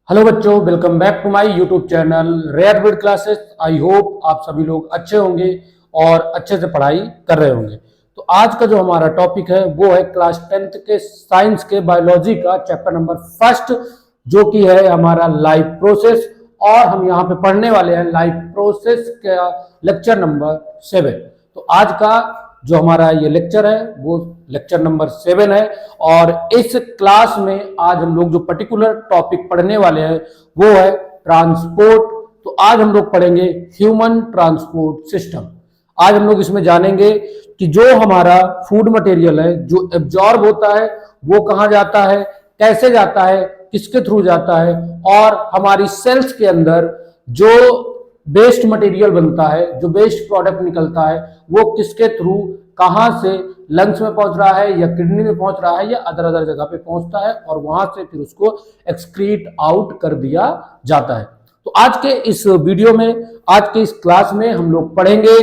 Hello बच्चों, welcome back to my YouTube channel rare bid classes. I hope आप सभी लोग अच्छे होंगे और अच्छे से पढ़ाई कर रहे होंगे। तो आज का जो हमारा टॉपिक है वो है क्लास 10th के साइंस के बायोलॉजी का चैप्टर नंबर फर्स्ट, जो कि है हमारा लाइफ प्रोसेस। और हम यहाँ पे पढ़ने वाले हैं लाइफ प्रोसेस का लेक्चर नंबर 7। तो आज का जो हमारा ये लेक्चर है वो लेक्चर नंबर 7 है। और इस क्लास में आज हम लोग जो पर्टिकुलर टॉपिक पढ़ने वाले हैं वो है ट्रांसपोर्ट। तो आज हम लोग पढ़ेंगे ह्यूमन ट्रांसपोर्ट सिस्टम। आज हम लोग इसमें जानेंगे कि जो हमारा फूड मटेरियल है जो एब्जॉर्ब होता है वो कहाँ जाता है, कैसे जाता है, किसके थ्रू जाता है, और हमारी सेल्स के अंदर जो वेस्ट मटेरियल बनता है, जो वेस्ट प्रोडक्ट निकलता है, वो किसके थ्रू कहां से लंग्स में पहुंच रहा है या किडनी में पहुंच रहा है या अदर अदर जगह पे पहुंचता है और वहां से फिर उसको एक्सक्रीट आउट कर दिया जाता है। तो आज के इस वीडियो में, आज के इस क्लास में हम लोग पढ़ेंगे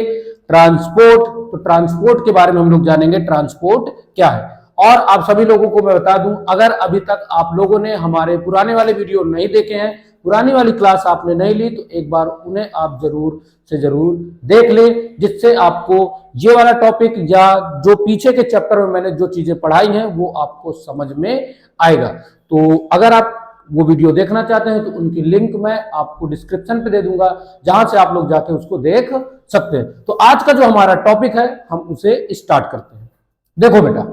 ट्रांसपोर्ट। तो ट्रांसपोर्ट के बारे में हम लोग जानेंगे ट्रांसपोर्ट क्या है। और आप सभी लोगों को मैं बता दूं, अगर अभी तक आप लोगों ने हमारे पुराने वाले वीडियो नहीं देखे हैं, पुरानी वाली क्लास आपने नहीं ली, तो एक बार उन्हें आप जरूर से जरूर देख ले, जिससे आपको ये वाला टॉपिक या जो पीछे के चैप्टर में मैंने जो चीजें पढ़ाई हैं वो आपको समझ में आएगा। तो अगर आप वो वीडियो देखना चाहते हैं तो उनकी लिंक मैं आपको डिस्क्रिप्शन पे दे दूंगा, जहां से आप लोग जाके उसको देख सकते हैं। तो आज का जो हमारा टॉपिक है हम उसे स्टार्ट करते हैं। देखो बेटा,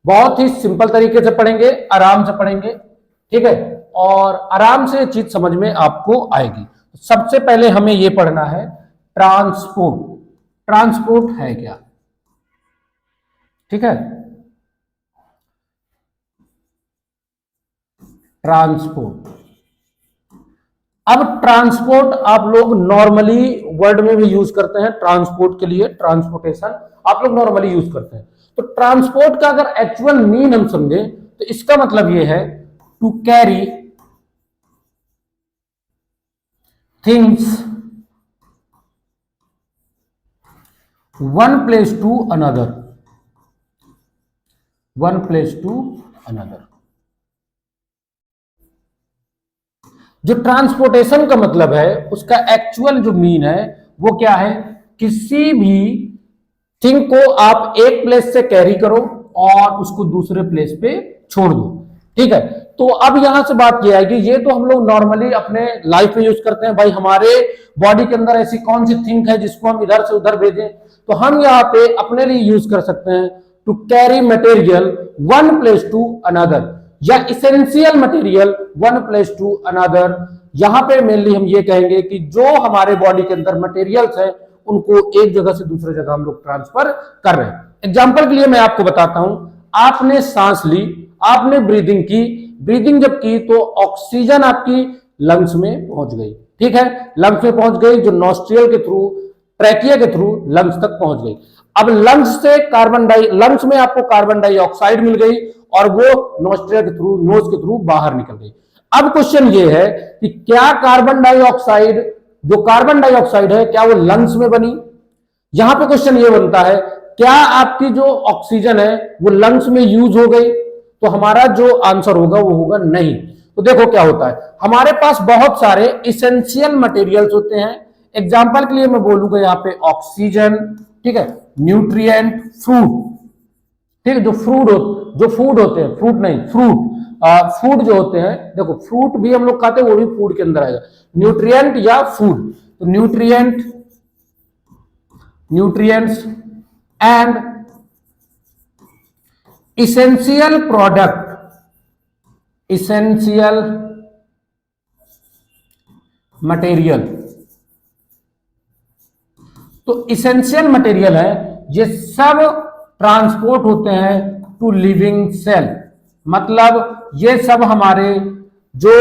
बहुत ही सिंपल तरीके से पढ़ेंगे, आराम से पढ़ेंगे, ठीक है, और आराम से चीज समझ में आपको आएगी। सबसे पहले हमें यह पढ़ना है ट्रांसपोर्ट। ट्रांसपोर्ट है क्या, ठीक है। ट्रांसपोर्ट, अब ट्रांसपोर्ट आप लोग नॉर्मली वर्ड में भी यूज करते हैं। ट्रांसपोर्ट के लिए ट्रांसपोर्टेशन आप लोग नॉर्मली यूज करते हैं। तो ट्रांसपोर्ट का अगर एक्चुअल मीन हम समझे तो इसका मतलब यह है to carry things one place to another, one place to another. जो ट्रांसपोर्टेशन का मतलब है उसका एक्चुअल जो मीन है वो क्या है, किसी भी थिंग को आप एक प्लेस से कैरी करो और उसको दूसरे प्लेस पे छोड़ दो, ठीक है। तो अब यहां से बात यह है कि ये तो हम लोग नॉर्मली अपने लाइफ में यूज करते हैं। भाई हमारे बॉडी के अंदर ऐसी कौन सी थिंग है जिसको हम इधर से उधर भेजें, तो हम यहाँ पे अपने लिए यूज कर सकते हैं to carry material one place to another, या essential material one place to another. यहां पे मेनली हम ये कहेंगे कि जो हमारे बॉडी के अंदर मटेरियल्स है उनको एक जगह से दूसरे जगह हम लोग ट्रांसफर कर रहे हैं। एग्जांपल के लिए मैं आपको बताता हूं, आपने सांस ली, आपने ब्रीदिंग की, ब्रीदिंग जब की तो ऑक्सीजन आपकी लंग्स में पहुंच गई, ठीक है, लंग्स में पहुंच गई, जो नॉस्ट्रियल के थ्रू, ट्रैकिया के थ्रू लंग्स तक पहुंच गई। अब लंग्स से लंग्स में आपको कार्बन डाइऑक्साइड मिल गई और वो नोस्ट्रिया के थ्रू, नोज के थ्रू बाहर निकल गई। अब क्वेश्चन ये है कि क्या कार्बन डाइऑक्साइड, जो कार्बन डाइऑक्साइड है, क्या वो लंग्स में बनी? यहां पे क्वेश्चन ये बनता है, क्या आपकी जो ऑक्सीजन है वो लंग्स में यूज हो गई? तो हमारा जो आंसर होगा वो होगा नहीं। तो देखो क्या होता है, हमारे पास बहुत सारे इसेंशियल मटेरियल्स होते हैं। एग्जाम्पल के लिए मैं बोलूंगा यहाँ पे ऑक्सीजन, ठीक है, न्यूट्रिएंट, फ्रूट, ठीक है, जो फूड होते हैं, फ्रूट नहीं, फूड जो होते हैं, देखो फ्रूट भी हम लोग खाते हैं, वो भी फूड के अंदर आएगा, न्यूट्रिएंट या फूड। तो nutrients and essential product, essential material. तो इसेंशियल मटेरियल है, ये सब ट्रांसपोर्ट होते हैं टू लिविंग सेल। मतलब ये सब हमारे जो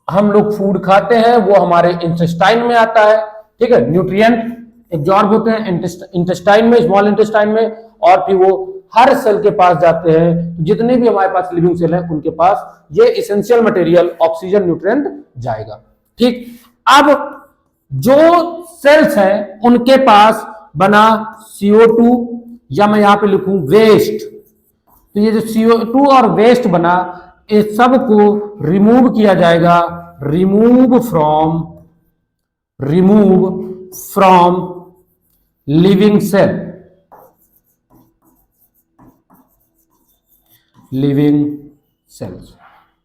हम लोग फूड खाते हैं वो हमारे इंटेस्टाइन में आता है, ठीक है, न्यूट्रिएंट एब्जॉर्ब होते हैं इंटेस्टाइन में, स्मॉल इंटेस्टाइन में, और फिर वो हर सेल के पास जाते हैं। तो जितने भी हमारे पास लिविंग सेल है उनके पास ये इसेंशियल मटेरियल ऑक्सीजन न्यूट्रिएंट जाएगा, ठीक। अब जो सेल्स हैं उनके पास बना CO2, या मैं यहां पे लिखूं वेस्ट। तो ये जो CO2 और वेस्ट बना, इस सब को रिमूव किया जाएगा, remove from living cell, living cells.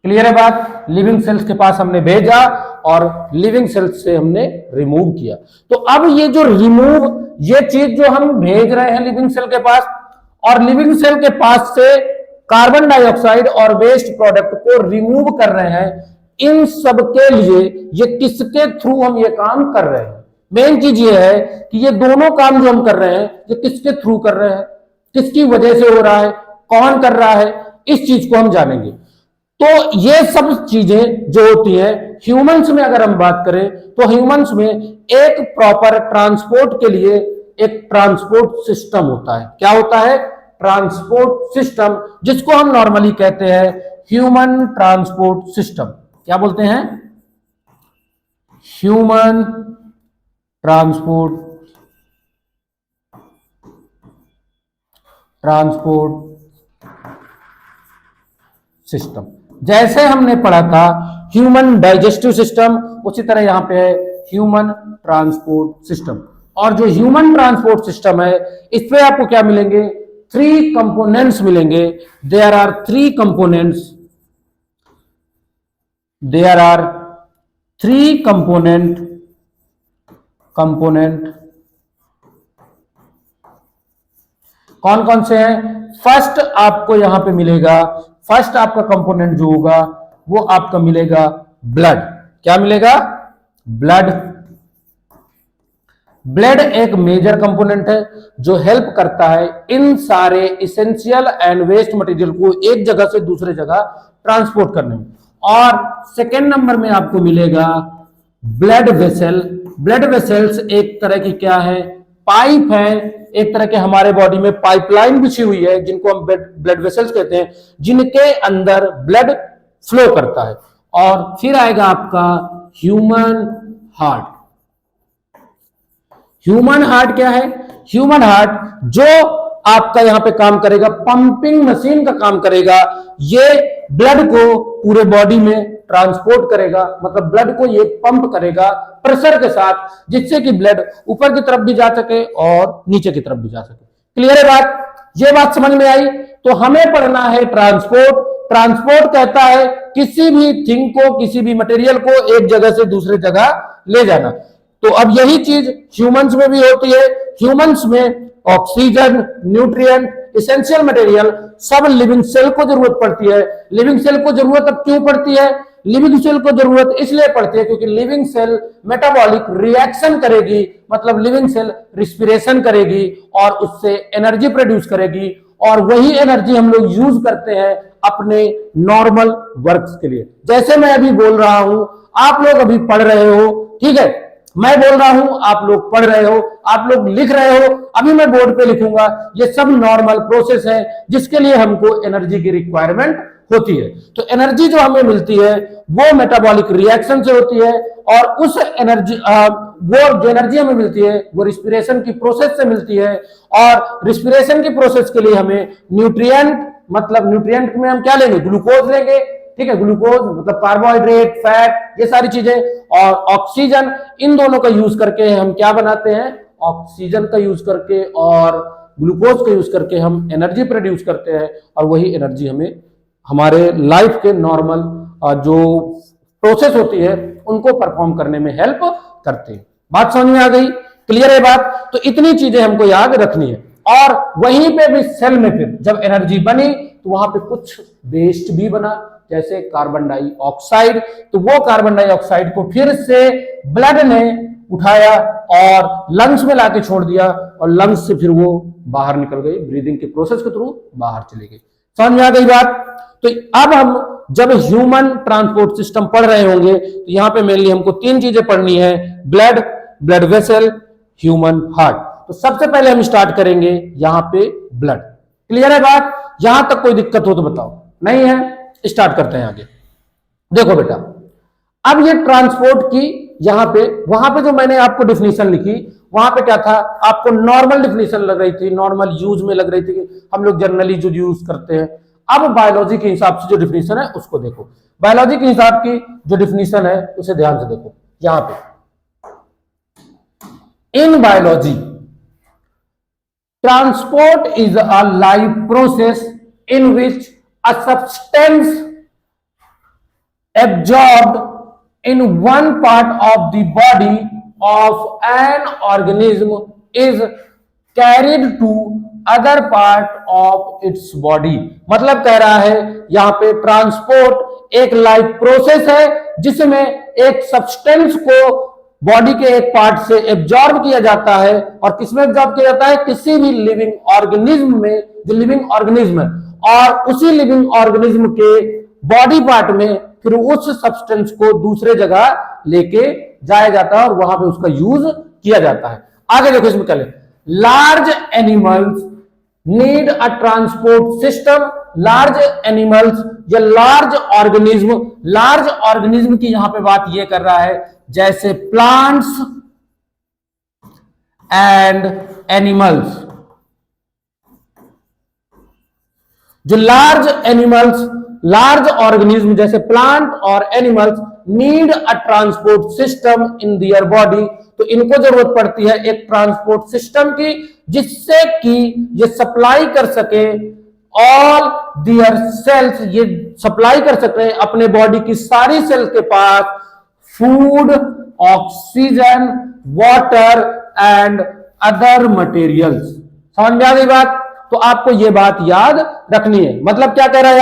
Clear है बात? लिविंग सेल्स के पास हमने भेजा और लिविंग सेल्स से हमने रिमूव किया। तो अब ये जो रिमूव, ये चीज जो हम भेज रहे हैं लिविंग सेल के पास, और लिविंग सेल के पास से कार्बन डाइऑक्साइड और वेस्ट प्रोडक्ट को रिमूव कर रहे हैं, इन सब के लिए ये किसके थ्रू हम ये काम कर रहे हैं? मेन चीज ये है कि ये दोनों काम जो हम कर रहे हैं ये किसके थ्रू कर रहे हैं, किसकी वजह से हो रहा है, कौन कर रहा है, इस चीज को हम जानेंगे। तो ये सब चीजें जो होती है ह्यूमंस में, अगर हम बात करें तो ह्यूमंस में एक प्रॉपर ट्रांसपोर्ट के लिए एक ट्रांसपोर्ट सिस्टम होता है। क्या होता है? ट्रांसपोर्ट सिस्टम, जिसको हम नॉर्मली कहते हैं ह्यूमन ट्रांसपोर्ट सिस्टम। क्या बोलते हैं? Human transport system. जैसे हमने पढ़ा था ह्यूमन डाइजेस्टिव सिस्टम, उसी तरह यहां पे है ह्यूमन ट्रांसपोर्ट सिस्टम। और जो ह्यूमन ट्रांसपोर्ट सिस्टम है, इस पे आपको क्या मिलेंगे? 3 कंपोनेंट्स मिलेंगे। There are 3 components, there are 3 component कौन कौन से हैं? फर्स्ट आपको यहां पे मिलेगा, फर्स्ट आपका कंपोनेंट जो होगा वो आपका मिलेगा ब्लड। क्या मिलेगा? ब्लड। ब्लड एक मेजर कंपोनेंट है जो हेल्प करता है इन सारे इसेंशियल एंड वेस्ट मटेरियल को एक जगह से दूसरे जगह ट्रांसपोर्ट करने में। और सेकेंड नंबर में आपको मिलेगा ब्लड वेसल। ब्लड वेसल्स एक तरह की क्या है? पाइप है, एक तरह के हमारे बॉडी में पाइपलाइन बिछी हुई है जिनको हम ब्लड वेसल्स कहते हैं, जिनके अंदर ब्लड फ्लो करता है। और फिर आएगा आपका ह्यूमन हार्ट। ह्यूमन हार्ट क्या है? ह्यूमन हार्ट जो आपका यहां पे काम करेगा, पंपिंग मशीन का काम करेगा। ये ब्लड को पूरे बॉडी में ट्रांसपोर्ट करेगा, मतलब ब्लड को ये पंप करेगा प्रेशर के साथ, जिससे कि ब्लड ऊपर की तरफ भी जा सके और नीचे की तरफ भी जा सके। क्लियर है बात? ये बात समझ में आई? तो हमें पढ़ना है ट्रांसपोर्ट। ट्रांसपोर्ट कहता है किसी भी थिंग को, किसी भी मटेरियल को एक जगह से दूसरे जगह ले जाना। तो अब यही चीज ह्यूमंस में भी होती है। ह्यूमंस में ऑक्सीजन, न्यूट्रिएंट, एसेंशियल मटेरियल सब लिविंग सेल को जरूरत पड़ती है। लिविंग सेल को जरूरत अब क्यों पड़ती है? लिविंग सेल को जरूरत इसलिए पड़ती है क्योंकि लिविंग सेल मेटाबॉलिक रिएक्शन करेगी, मतलब लिविंग सेल रिस्पिरेशन करेगी और उससे एनर्जी प्रोड्यूस करेगी, और वही एनर्जी हम लोग यूज करते हैं अपने नॉर्मल वर्क्स के लिए। जैसे मैं अभी बोल रहा हूं, आप लोग अभी पढ़ रहे हो, ठीक है, मैं बोल रहा हूं, आप लोग पढ़ रहे हो, आप लोग लिख रहे हो, अभी मैं बोर्ड पे लिखूंगा। ये सब नॉर्मल प्रोसेस है जिसके लिए हमको एनर्जी की रिक्वायरमेंट होती है। तो एनर्जी जो हमें मिलती है वो मेटाबॉलिक रिएक्शन से होती है, और उस एनर्जी वो जो एनर्जी हमें मिलती है वो रिस्पिरेशन की प्रोसेस से मिलती है। और रिस्पिरेशन की प्रोसेस के लिए हमें न्यूट्रिएंट, मतलब न्यूट्रिएंट में हम क्या लेंगे? ग्लूकोज लेंगे, ठीक है, ग्लूकोज मतलब कार्बोहाइड्रेट, फैट, ये सारी चीजें, और ऑक्सीजन, इन दोनों का यूज करके हम क्या बनाते हैं? ऑक्सीजन का यूज करके और ग्लूकोज का यूज करके हम एनर्जी प्रोड्यूस करते हैं, और वही एनर्जी हमें हमारे लाइफ के नॉर्मल जो प्रोसेस होती है उनको परफॉर्म करने में हेल्प करते हैं। बात समझ में आ गई? क्लियर है बात? तो इतनी चीजें हमको याद रखनी है। और वहीं पे भी सेल में फिर जब एनर्जी बनी तो वहां पे कुछ वेस्ट भी बना, जैसे कार्बन डाइऑक्साइड। तो वो कार्बन डाइऑक्साइड को फिर से ब्लड ने उठाया और लंग्स में लाके छोड़ दिया, और लंग्स से फिर वो बाहर निकल गई, ब्रीदिंग के प्रोसेस के थ्रू बाहर चली गई। समझ में आ गई बात? तो अब हम जब ह्यूमन ट्रांसपोर्ट सिस्टम पढ़ रहे होंगे तो यहां पे मेनली हमको 3 चीजें पढ़नी है: blood, blood vessel, human heart. तो सबसे पहले हम स्टार्ट करेंगे यहां पे ब्लड। क्लियर है बात? यहां तक कोई दिक्कत हो तो बताओ, नहीं है? स्टार्ट करते हैं आगे। देखो बेटा, अब ये ट्रांसपोर्ट की यहां पे, वहां पे जो मैंने आपको डिफिनीशन लिखी, वहां पे क्या था? आपको नॉर्मल डिफिनीशन लग रही थी, नॉर्मल यूज में लग रही थी कि हम लोग जनरली जो यूज करते हैं। अब बायोलॉजी के हिसाब से जो डिफिनीशन है उसको देखो। बायोलॉजी के हिसाब की जो डिफिनीशन है उसे ध्यान से देखो। यहां पे in biology transport is a life process in which a substance absorbed in one part of the body of an organism is carried to other part of its body। मतलब कह रहा है यहां पे ट्रांसपोर्ट एक लाइफ प्रोसेस है जिसमें एक सब्सटेंस को बॉडी के एक पार्ट से एब्जॉर्ब किया जाता है। और किसमें एब्जॉर्ब किया जाता है? किसी भी लिविंग ऑर्गेनिज्म में, जो लिविंग ऑर्गेनिज्म है, और उसी लिविंग ऑर्गेनिज्म के बॉडी पार्ट में फिर उस सब्सटेंस को दूसरे जगह लेके जाया जाता है और वहां पे उसका यूज किया जाता है। आगे देखो इसमें कल large animals need a transport system. Large animals या लार्ज ऑर्गेनिज्म की यहां पे बात यह कर रहा है, जैसे प्लांट्स एंड एनिमल्स। जो लार्ज ऑर्गेनिज्म जैसे प्लांट और animals need a transport system in their body, तो इनको जरूरत पड़ती है एक ट्रांसपोर्ट सिस्टम की, जिससे कि ये सप्लाई कर सके ऑल दियर सेल्स, ये सप्लाई कर सके अपने बॉडी की सारी सेल्स के पास food, oxygen, water and other materials. समझ में आ गई बात? तो आपको यह बात याद रखनी है। मतलब क्या कह रहा है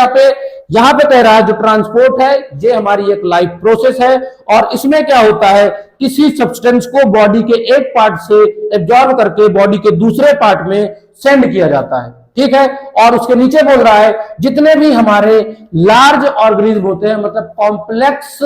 यहां पे कह रहा है जो ट्रांसपोर्ट है ये हमारी एक लाइफ प्रोसेस है, और इसमें क्या होता है, किसी सब्सटेंस को बॉडी के एक पार्ट से एब्जॉर्ब करके बॉडी के दूसरे पार्ट में सेंड किया जाता है। ठीक है। और उसके नीचे बोल रहा है जितने भी हमारे लार्ज ऑर्गेनिज्म होते हैं, मतलब कॉम्प्लेक्स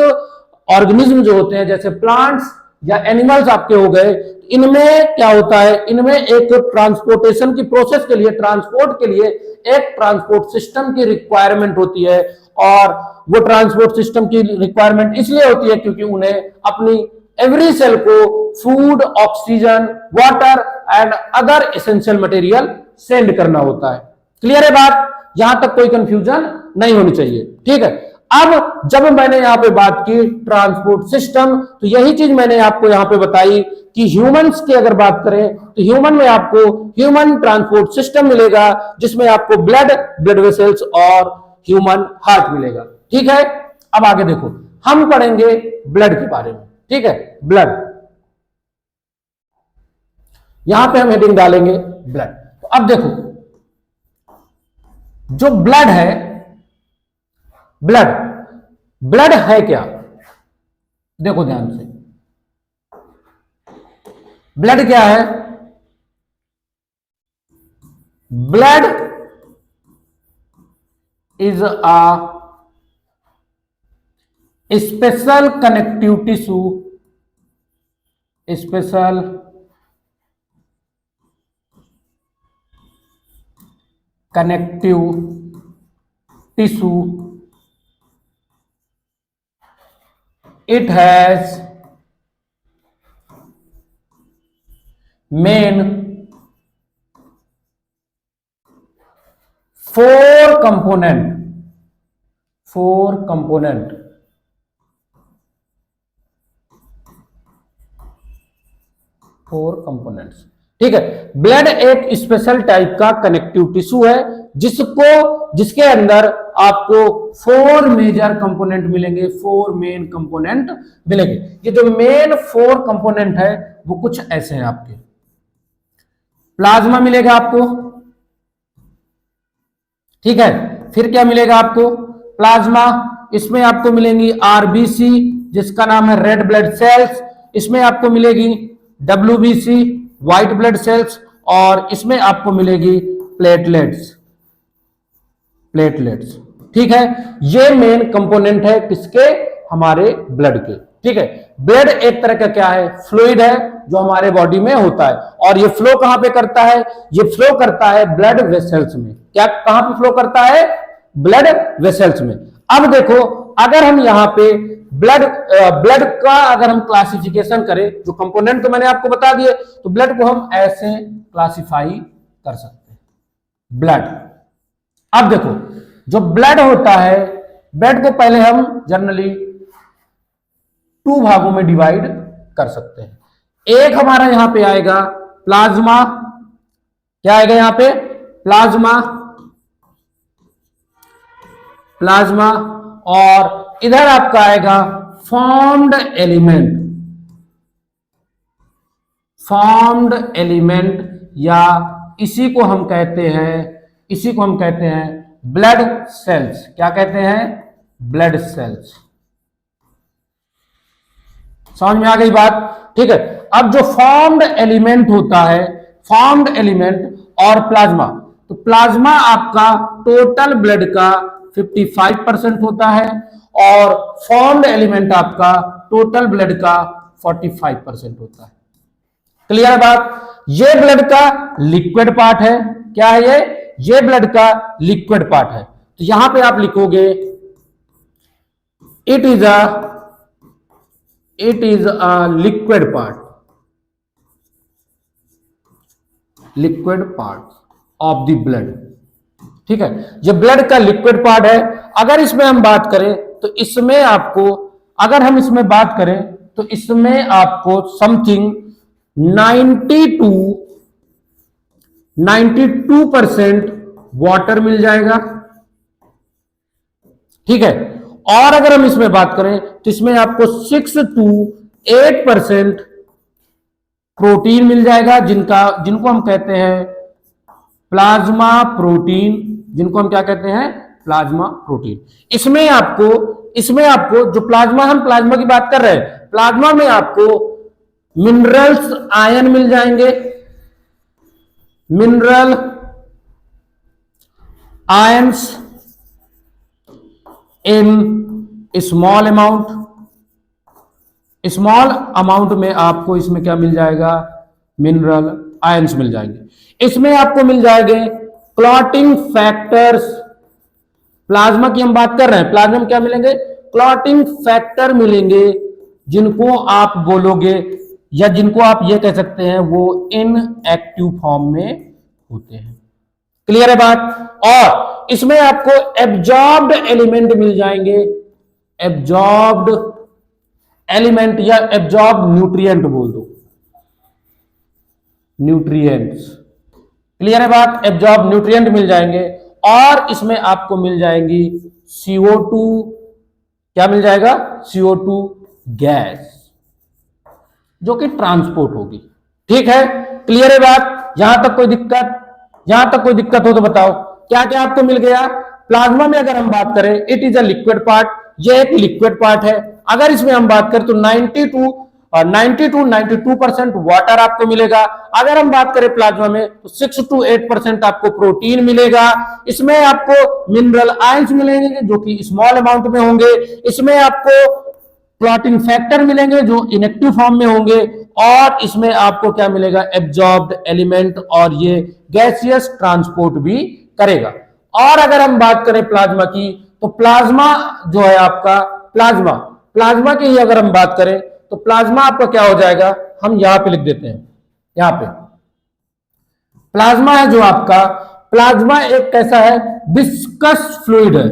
ऑर्गेनिज्म जो होते हैं, जैसे प्लांट्स या एनिमल्स आपके हो गए, इनमें क्या होता है, इनमें एक ट्रांसपोर्टेशन की प्रोसेस के लिए, ट्रांसपोर्ट के लिए एक ट्रांसपोर्ट सिस्टम की रिक्वायरमेंट होती है। और वो ट्रांसपोर्ट सिस्टम की रिक्वायरमेंट इसलिए होती है क्योंकि उन्हें अपनी एवरी सेल को food, oxygen, water and other essential material send करना होता है। क्लियर है बात? यहां तक कोई कंफ्यूजन नहीं होनी चाहिए। ठीक है। अब जब मैंने यहां पे बात की ट्रांसपोर्ट सिस्टम, तो यही चीज मैंने आपको यहां पे बताई कि ह्यूमंस की अगर बात करें तो ह्यूमन में आपको ह्यूमन ट्रांसपोर्ट सिस्टम मिलेगा, जिसमें आपको ब्लड वेसल्स और ह्यूमन हार्ट मिलेगा। ठीक है। अब आगे देखो, हम पढ़ेंगे ब्लड के बारे में। ठीक है। ब्लड, यहां पे हम हेडिंग डालेंगे ब्लड। तो अब देखो, जो ब्लड है, ब्लड है क्या? देखो ध्यान से, ब्लड क्या है? Blood is a special connective tissue, special connective tissue. It has main four component। ठीक है। ब्लड एक स्पेशल टाइप का कनेक्टिव टिश्यू है जिसके अंदर आपको 4 मेजर कंपोनेंट मिलेंगे, 4 मेन कंपोनेंट मिलेंगे। ये जो मेन 4 कंपोनेंट है वो कुछ ऐसे हैं आपके। प्लाज्मा मिलेगा आपको। ठीक है। फिर क्या मिलेगा आपको? प्लाज्मा, इसमें आपको मिलेंगी आरबीसी जिसका नाम है रेड ब्लड सेल्स, इसमें आपको मिलेगी डब्ल्यूबीसी व्हाइट ब्लड सेल्स, और इसमें आपको मिलेगी प्लेटलेट्स। ठीक है। ये मेन कंपोनेंट है किसके? हमारे ब्लड के। ठीक है। ब्लड एक तरह का क्या है? फ्लूइड है जो हमारे बॉडी में होता है, और ये फ्लो कहां पे करता है? ये फ्लो करता है ब्लड वेसल्स में। क्या कहां पे फ्लो करता है? ब्लड वेसल्स में। अब देखो, अगर हम यहां पे ब्लड का अगर हम क्लासिफिकेशन करें, जो कंपोनेंट तो मैंने आपको बता दिए, तो ब्लड को हम ऐसे क्लासिफाई कर सकते हैं, ब्लड। अब देखो, जो ब्लड होता है, ब्लड को पहले हम जनरली 2 भागों में डिवाइड कर सकते हैं। एक हमारा यहां पे आएगा प्लाज्मा, क्या आएगा यहां पे? प्लाज्मा, प्लाज्मा, और इधर आपका आएगा फॉर्म्ड एलिमेंट, फॉर्म्ड एलिमेंट, या इसी को हम कहते हैं ब्लड सेल्स। क्या कहते हैं? Blood cells. समझ में आ गई बात? ठीक है। अब जो फॉर्म्ड एलिमेंट होता है, फॉर्म्ड एलिमेंट और प्लाज्मा, तो प्लाज्मा आपका टोटल ब्लड का 55% होता है और फॉर्म्ड एलिमेंट आपका टोटल ब्लड का 45% होता है। क्लियर बात? ये ब्लड का लिक्विड पार्ट है। क्या है ये ब्लड का लिक्विड पार्ट है। तो यहां पे आप लिखोगे it is a liquid part of the blood. ठीक है, ये ब्लड का लिक्विड पार्ट है। अगर इसमें हम बात करें तो इसमें आपको, अगर हम इसमें बात करें तो इसमें आपको समथिंग 92% वाटर मिल जाएगा। ठीक है, और अगर हम इसमें बात करें तो इसमें आपको 6 to 8% प्रोटीन मिल जाएगा, जिनको हम कहते हैं प्लाज्मा प्रोटीन, जिनको हम क्या कहते हैं? Plasma protein. इसमें आपको जो प्लाज्मा, हम प्लाज्मा की बात कर रहे हैं, प्लाज्मा में आपको मिनरल्स, आयन मिल जाएंगे, mineral ions in small amount में आपको इसमें क्या मिल जाएगा? मिनरल आयंस मिल जाएंगे। इसमें आपको मिल जाएंगे क्लॉटिंग फैक्टर्स। प्लाज्मा की हम बात कर रहे हैं, प्लाज्मा में क्या मिलेंगे? क्लॉटिंग फैक्टर मिलेंगे, जिनको आप बोलोगे या जिनको आप ये कह सकते हैं वो इनएक्टिव फॉर्म में होते हैं। क्लियर है बात? और इसमें आपको एब्जॉर्ब्ड एलिमेंट मिल जाएंगे, एब्जॉर्ब्ड एलिमेंट या एब्जॉर्ब न्यूट्रिएंट बोल दो, न्यूट्रिएंट्स। क्लियर है बात? एब्जॉर्ब न्यूट्रिएंट मिल जाएंगे और इसमें आपको मिल जाएंगी CO2। क्या मिल जाएगा? CO2 गैस, जो कि ट्रांसपोर्ट होगी। ठीक है, क्लियर है बात? यहां तक कोई दिक्कत हो तो बताओ। क्या क्या आपको मिल गया? प्लाज्मा में अगर हम बात करें, it is a liquid part, ये एक लिक्विड पार्ट है। अगर इसमें हम बात करें तो 92% वाटर आपको मिलेगा। अगर हम बात करें प्लाज्मा में तो 6 to 8% आपको प्रोटीन मिलेगा। इसमें आपको मिनरल आयंस मिलेंगे जो कि स्मॉल अमाउंट में होंगे। इसमें आपको क्लॉटिंग फैक्टर मिलेंगे जो इनएक्टिव फॉर्म में होंगे, और इसमें आपको क्या मिलेगा? एब्जॉर्ब्ड एलिमेंट, और ये गैसियस ट्रांसपोर्ट भी करेगा। और अगर हम बात करें प्लाज्मा की, तो प्लाज्मा जो है आपका, प्लाज्मा की ही अगर हम बात करें तो प्लाज्मा आपका क्या हो जाएगा? हम यहां पे लिख देते हैं, यहां पे प्लाज्मा है जो आपका, प्लाज्मा एक कैसा है? विस्कस फ्लूइड है।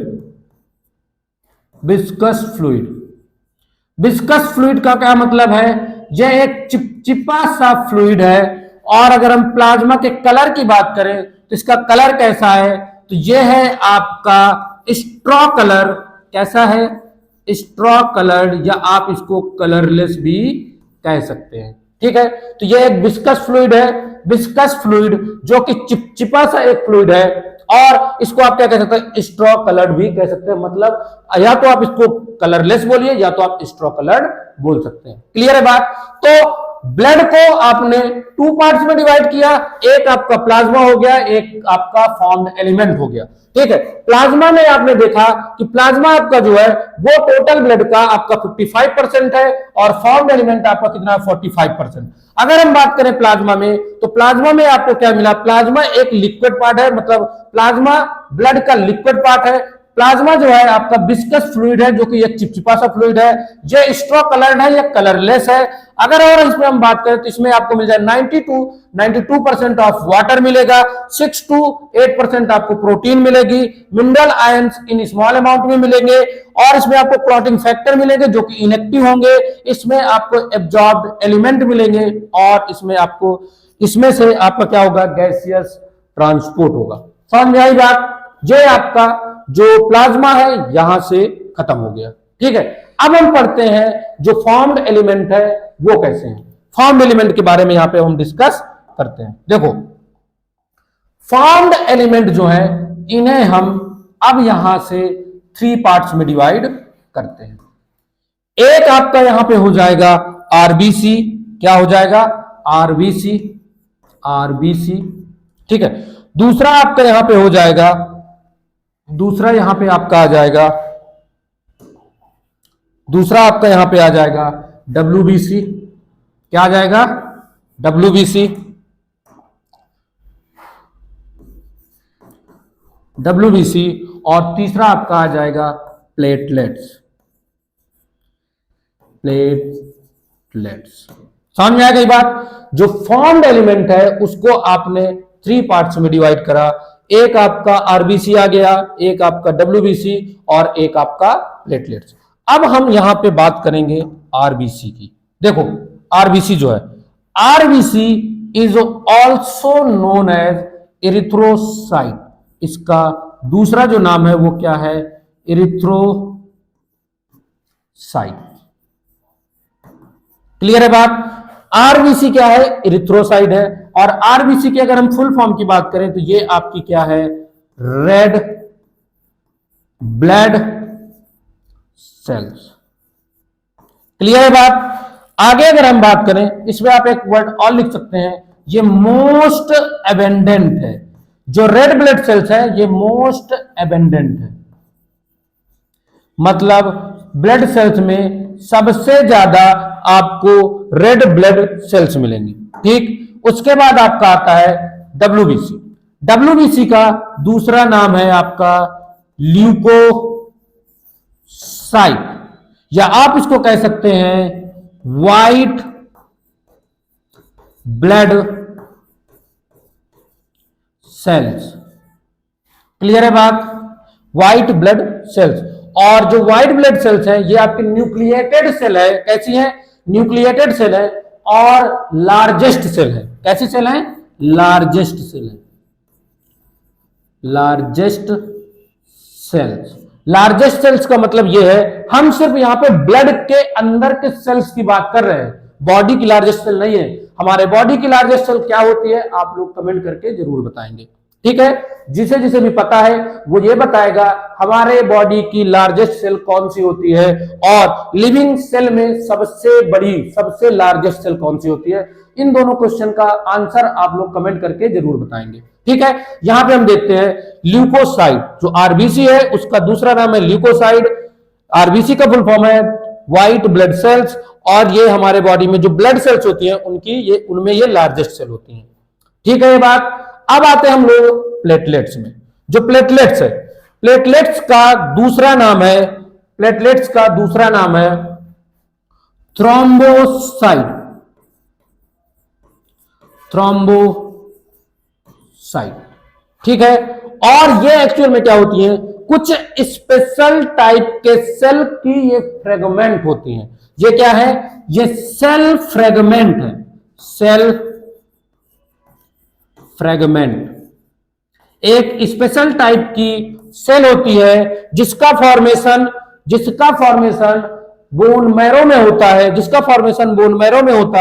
विस्कस फ्लूइड का क्या मतलब है? यह एक चिपचिपा सा फ्लूइड है। और अगर हम प्लाज्मा के कलर की बात करें तो इसका कलर कैसा है? तो यह है आपका स्ट्रॉ कलर। कैसा है? स्ट्रॉ कलर्ड, या आप इसको कलरलेस भी कह सकते हैं। ठीक है, तो यह एक विस्कस फ्लूइड है, विस्कस फ्लूइड जो कि चिपचिपा सा एक फ्लूइड है, और इसको आप क्या कह सकते हैं? स्ट्रॉ कलर्ड भी कह सकते हैं। मतलब या तो आप इसको कलरलेस बोलिए या तो आप स्ट्रॉ कलर्ड बोल सकते हैं। क्लियर है बात? तो ब्लड को आपने 2 पार्ट्स में डिवाइड किया, एक आपका प्लाज्मा हो गया, एक आपका फॉर्म्ड एलिमेंट हो गया। ठीक है, प्लाज्मा में आपने देखा कि प्लाज्मा आपका जो है वो टोटल ब्लड का आपका 55% है और फॉर्म्ड एलिमेंट आपका कितना है? 45%। अगर हम बात करें प्लाज्मा में, तो प्लाज्मा में आपको क्या मिला? प्लाज्मा एक लिक्विड पार्ट है, मतलब प्लाज्मा ब्लड का लिक्विड पार्ट है। प्लाज्मा जो है आपका विस्कस फ्लूइड है, जो कि एक चिपचिपा सा फ्लूइड है। ये स्ट्रो कलर्ड है, ये कलरलेस है। अगर और इसमें हम बात करें तो इसमें आपको मिल जाए 92% ऑफ वाटर मिलेगा, 6 to 8% आपको प्रोटीन मिलेगी, mineral ions in small amount में मिलेंगे, और इसमें आपको क्लॉटिंग फैक्टर मिलेंगे जो कि इनएक्टिव होंगे। इसमें आपको एब्जॉर्ब्ड एलिमेंट मिलेंगे, और इसमें से आपका क्या होगा, गैसियस ट्रांसपोर्ट होगा। समझ में आई बात? ये आपका जो प्लाज्मा है यहां से खत्म हो गया। ठीक है, अब हम पढ़ते हैं जो फॉर्म्ड एलिमेंट है वो कैसे हैं। फॉर्म्ड एलिमेंट के बारे में यहां पे हम डिस्कस करते हैं। देखो, फॉर्म्ड एलिमेंट जो है इन्हें हम अब यहां से 3 पार्ट्स में डिवाइड करते हैं। एक आपका यहां पे हो जाएगा आरबीसी। क्या हो जाएगा? आरबीसी। ठीक है। दूसरा आपका यहां पे हो जाएगा, दूसरा यहां पे आपका आ जाएगा, दूसरा आपका यहां पे आ जाएगा डब्ल्यूबीसी। क्या आ जाएगा? डब्ल्यूबीसी। और तीसरा आपका आ जाएगा प्लेटलेट्स। समझ में आ गई बात? जो फॉर्म्ड एलिमेंट है उसको आपने 3 पार्ट्स में डिवाइड करा। एक आपका आरबीसी आ गया, एक आपका डब्ल्यूबीसी, और एक आपका प्लेटलेट्स। अब हम यहां पे बात करेंगे आरबीसी की। देखो, आरबीसी जो है, RBC is also known as erythrocyte. इसका दूसरा जो नाम है वो क्या है? इरिथ्रोसाइट। क्लियर है बात? आरबीसी क्या है? इरिथ्रोसाइट है। और आरबीसी की अगर हम फुल फॉर्म की बात करें तो ये आपकी क्या है? Red blood cells. क्लियर है बात? आगे अगर हम बात करें, इसमें आप एक वर्ड और लिख सकते हैं, ये मोस्ट एबेंडेंट है। जो रेड ब्लड सेल्स है ये मोस्ट एबेंडेंट है, मतलब ब्लड सेल्स में सबसे ज्यादा आपको रेड ब्लड सेल्स मिलेंगे। ठीक, उसके बाद आपका आता है डब्ल्यूबीसी। डब्ल्यूबीसी का दूसरा नाम है आपका ल्यूकोसाइट, या आप इसको कह सकते हैं व्हाइट ब्लड सेल्स। क्लियर है बात? White blood sales. और जो व्हाइट ब्लड सेल्स हैं ये आपकी न्यूक्लिएटेड सेल है। कैसी है? न्यूक्लिएटेड सेल है, और लार्जेस्ट सेल है। कैसी सेल है? लार्जेस्ट सेल है। Largest cells. लार्जेस्ट सेल्स का मतलब यह है, हम सिर्फ यहां पे ब्लड के अंदर के सेल्स की बात कर रहे हैं, बॉडी की लार्जेस्ट सेल नहीं है। हमारे बॉडी की लार्जेस्ट सेल क्या होती है आप लोग कमेंट करके जरूर बताएंगे। ठीक है, जिसे जिसे भी पता है वो ये बताएगा हमारे बॉडी की लार्जेस्ट सेल कौन सी होती है, और लिविंग सेल में सबसे बड़ी, सबसे लार्जेस्ट सेल कौन सी होती है। इन दोनों क्वेश्चन का आंसर आप लोग कमेंट करके जरूर बताएंगे। ठीक है, यहां पे हम देखते हैं ल्यूकोसाइट। जो आरबीसी है उसका दूसरा नाम है ल्यूकोसाइट। आरबीसी का फुल फॉर्म है व्हाइट ब्लड सेल्स, और ये हमारे बॉडी में जो ब्लड सेल्स होती हैं उनमें ये लार्जेस्ट सेल होती हैं। ठीक है ये बात। अब आते हैं हम लोग प्लेटलेट्स में। जो प्लेटलेट्स है, प्लेटलेट्स का दूसरा नाम है थ्रोम्बोसाइट। ठीक है, और ये एक्चुअल में क्या होती है? कुछ स्पेशल टाइप के सेल की ये फ्रेगमेंट होती हैं। ये क्या है? ये सेल फ्रेगमेंट है। सेल फ्रेगमेंट एक स्पेशल टाइप की सेल होती है जिसका फॉर्मेशन बोन मैरो में होता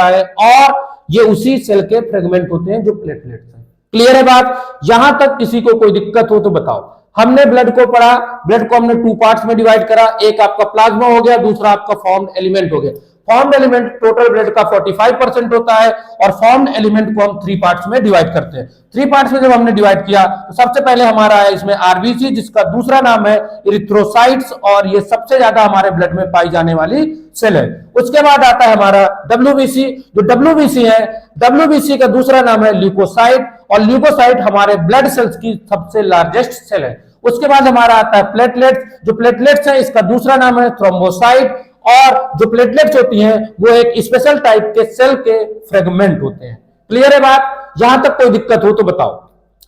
है, और ये उसी सेल के फ्रेगमेंट होते हैं जो प्लेटलेट्स हैं। क्लियर है बात? यहां तक किसी को कोई दिक्कत हो तो बताओ। हमने ब्लड को पढ़ा, ब्लड को हमने 2 पार्ट्स में डिवाइड करा। एक आपका प्लाज्मा हो गया, दूसरा आपका फॉर्म्ड एलिमेंट हो गया। फॉर्म्ड एलिमेंट टोटल ब्लड का 45% होता है, और फॉर्म्ड एलिमेंट को हम 3 पार्ट्स में डिवाइड करते हैं। 3 पार्ट्स में जब हमने डिवाइड किया तो सबसे पहले हमारा है इसमें आरबीसी, जिसका दूसरा नाम है इरिथ्रोसाइट्स, और ये सबसे ज्यादा हमारे ब्लड में पाई जाने वाली सेल है। उसके बाद आता है हमारा डब्ल्यूबीसी। जो डब्ल्यूबीसी है, डब्ल्यूबीसी का दूसरा नाम है ल्यूकोसाइट, और ल्यूकोसाइट हमारे ब्लड सेल्स की सबसे लार्जेस्ट सेल है। उसके बाद हमारा आता है प्लेटलेट्स। जो प्लेटलेट्स है इसका दूसरा नाम है थ्रोम्बोसाइट, और जो प्लेटलेट्स होती हैं वो एक स्पेशल टाइप के सेल के फ्रेगमेंट होते हैं। क्लियर है बात? यहां तक कोई दिक्कत हो तो बताओ।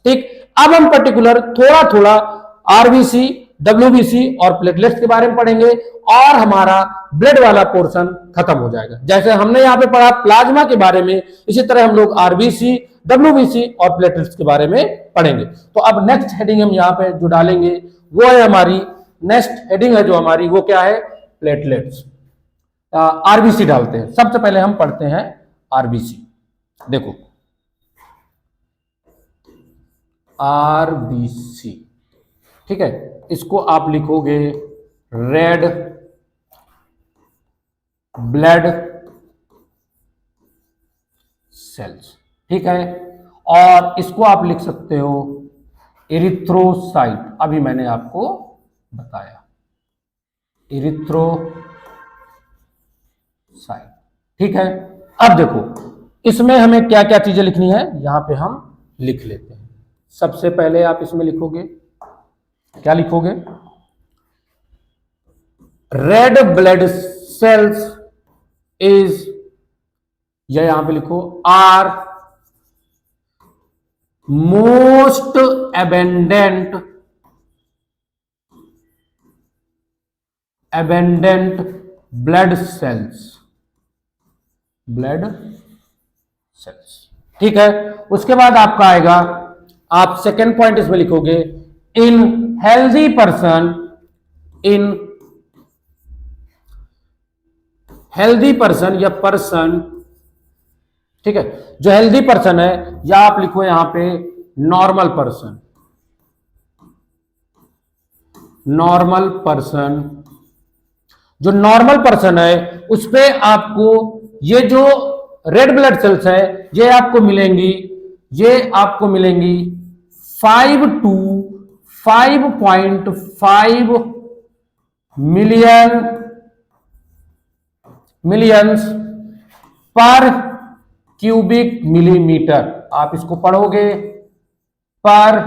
ठीक, अब हम पर्टिकुलर थोड़ा थोड़ा आरबीसी, डब्ल्यूबीसी और प्लेटलेट्स के बारे में पढ़ेंगे और हमारा ब्लड वाला पोर्शन खत्म हो जाएगा। जैसे हमने यहाँ पे पढ़ा प्लाज्मा के बारे में, इसी तरह हम लोग आरबीसी, डब्ल्यूबीसी और प्लेटलेट्स के बारे में पढ़ेंगे। तो अब नेक्स्ट हेडिंग हम यहाँ पे जो डालेंगे वो है हमारी, नेक्स्ट हेडिंग है जो हमारी वो क्या है, प्लेटलेट्स। आरबीसी डालते हैं। सबसे पहले हम पढ़ते हैं आरबीसी। देखो आरबीसी, ठीक है, इसको आप लिखोगे रेड ब्लड सेल्स, ठीक है, और इसको आप लिख सकते हो इरिथ्रोसाइट। अभी मैंने आपको बताया इरिथ्रोसाइट, ठीक है। अब देखो इसमें हमें क्या क्या चीजें लिखनी है, यहां पे हम लिख लेते हैं। सबसे पहले आप इसमें लिखोगे, क्या लिखोगे, रेड ब्लड सेल्स इज, या यहां पे लिखो are most abundant blood cells, ठीक है। उसके बाद आपका आएगा, आप सेकेंड पॉइंट इसमें लिखोगे इन हेल्दी पर्सन, या पर्सन, ठीक है, जो हेल्दी पर्सन है, या आप लिखो यहां पे नॉर्मल पर्सन, जो नॉर्मल पर्सन है उस पे आपको ये जो रेड ब्लड सेल्स है ये आपको मिलेंगी 5 to 5.5 मिलियंस पर क्यूबिक मिलीमीटर। आप इसको पढ़ोगे पर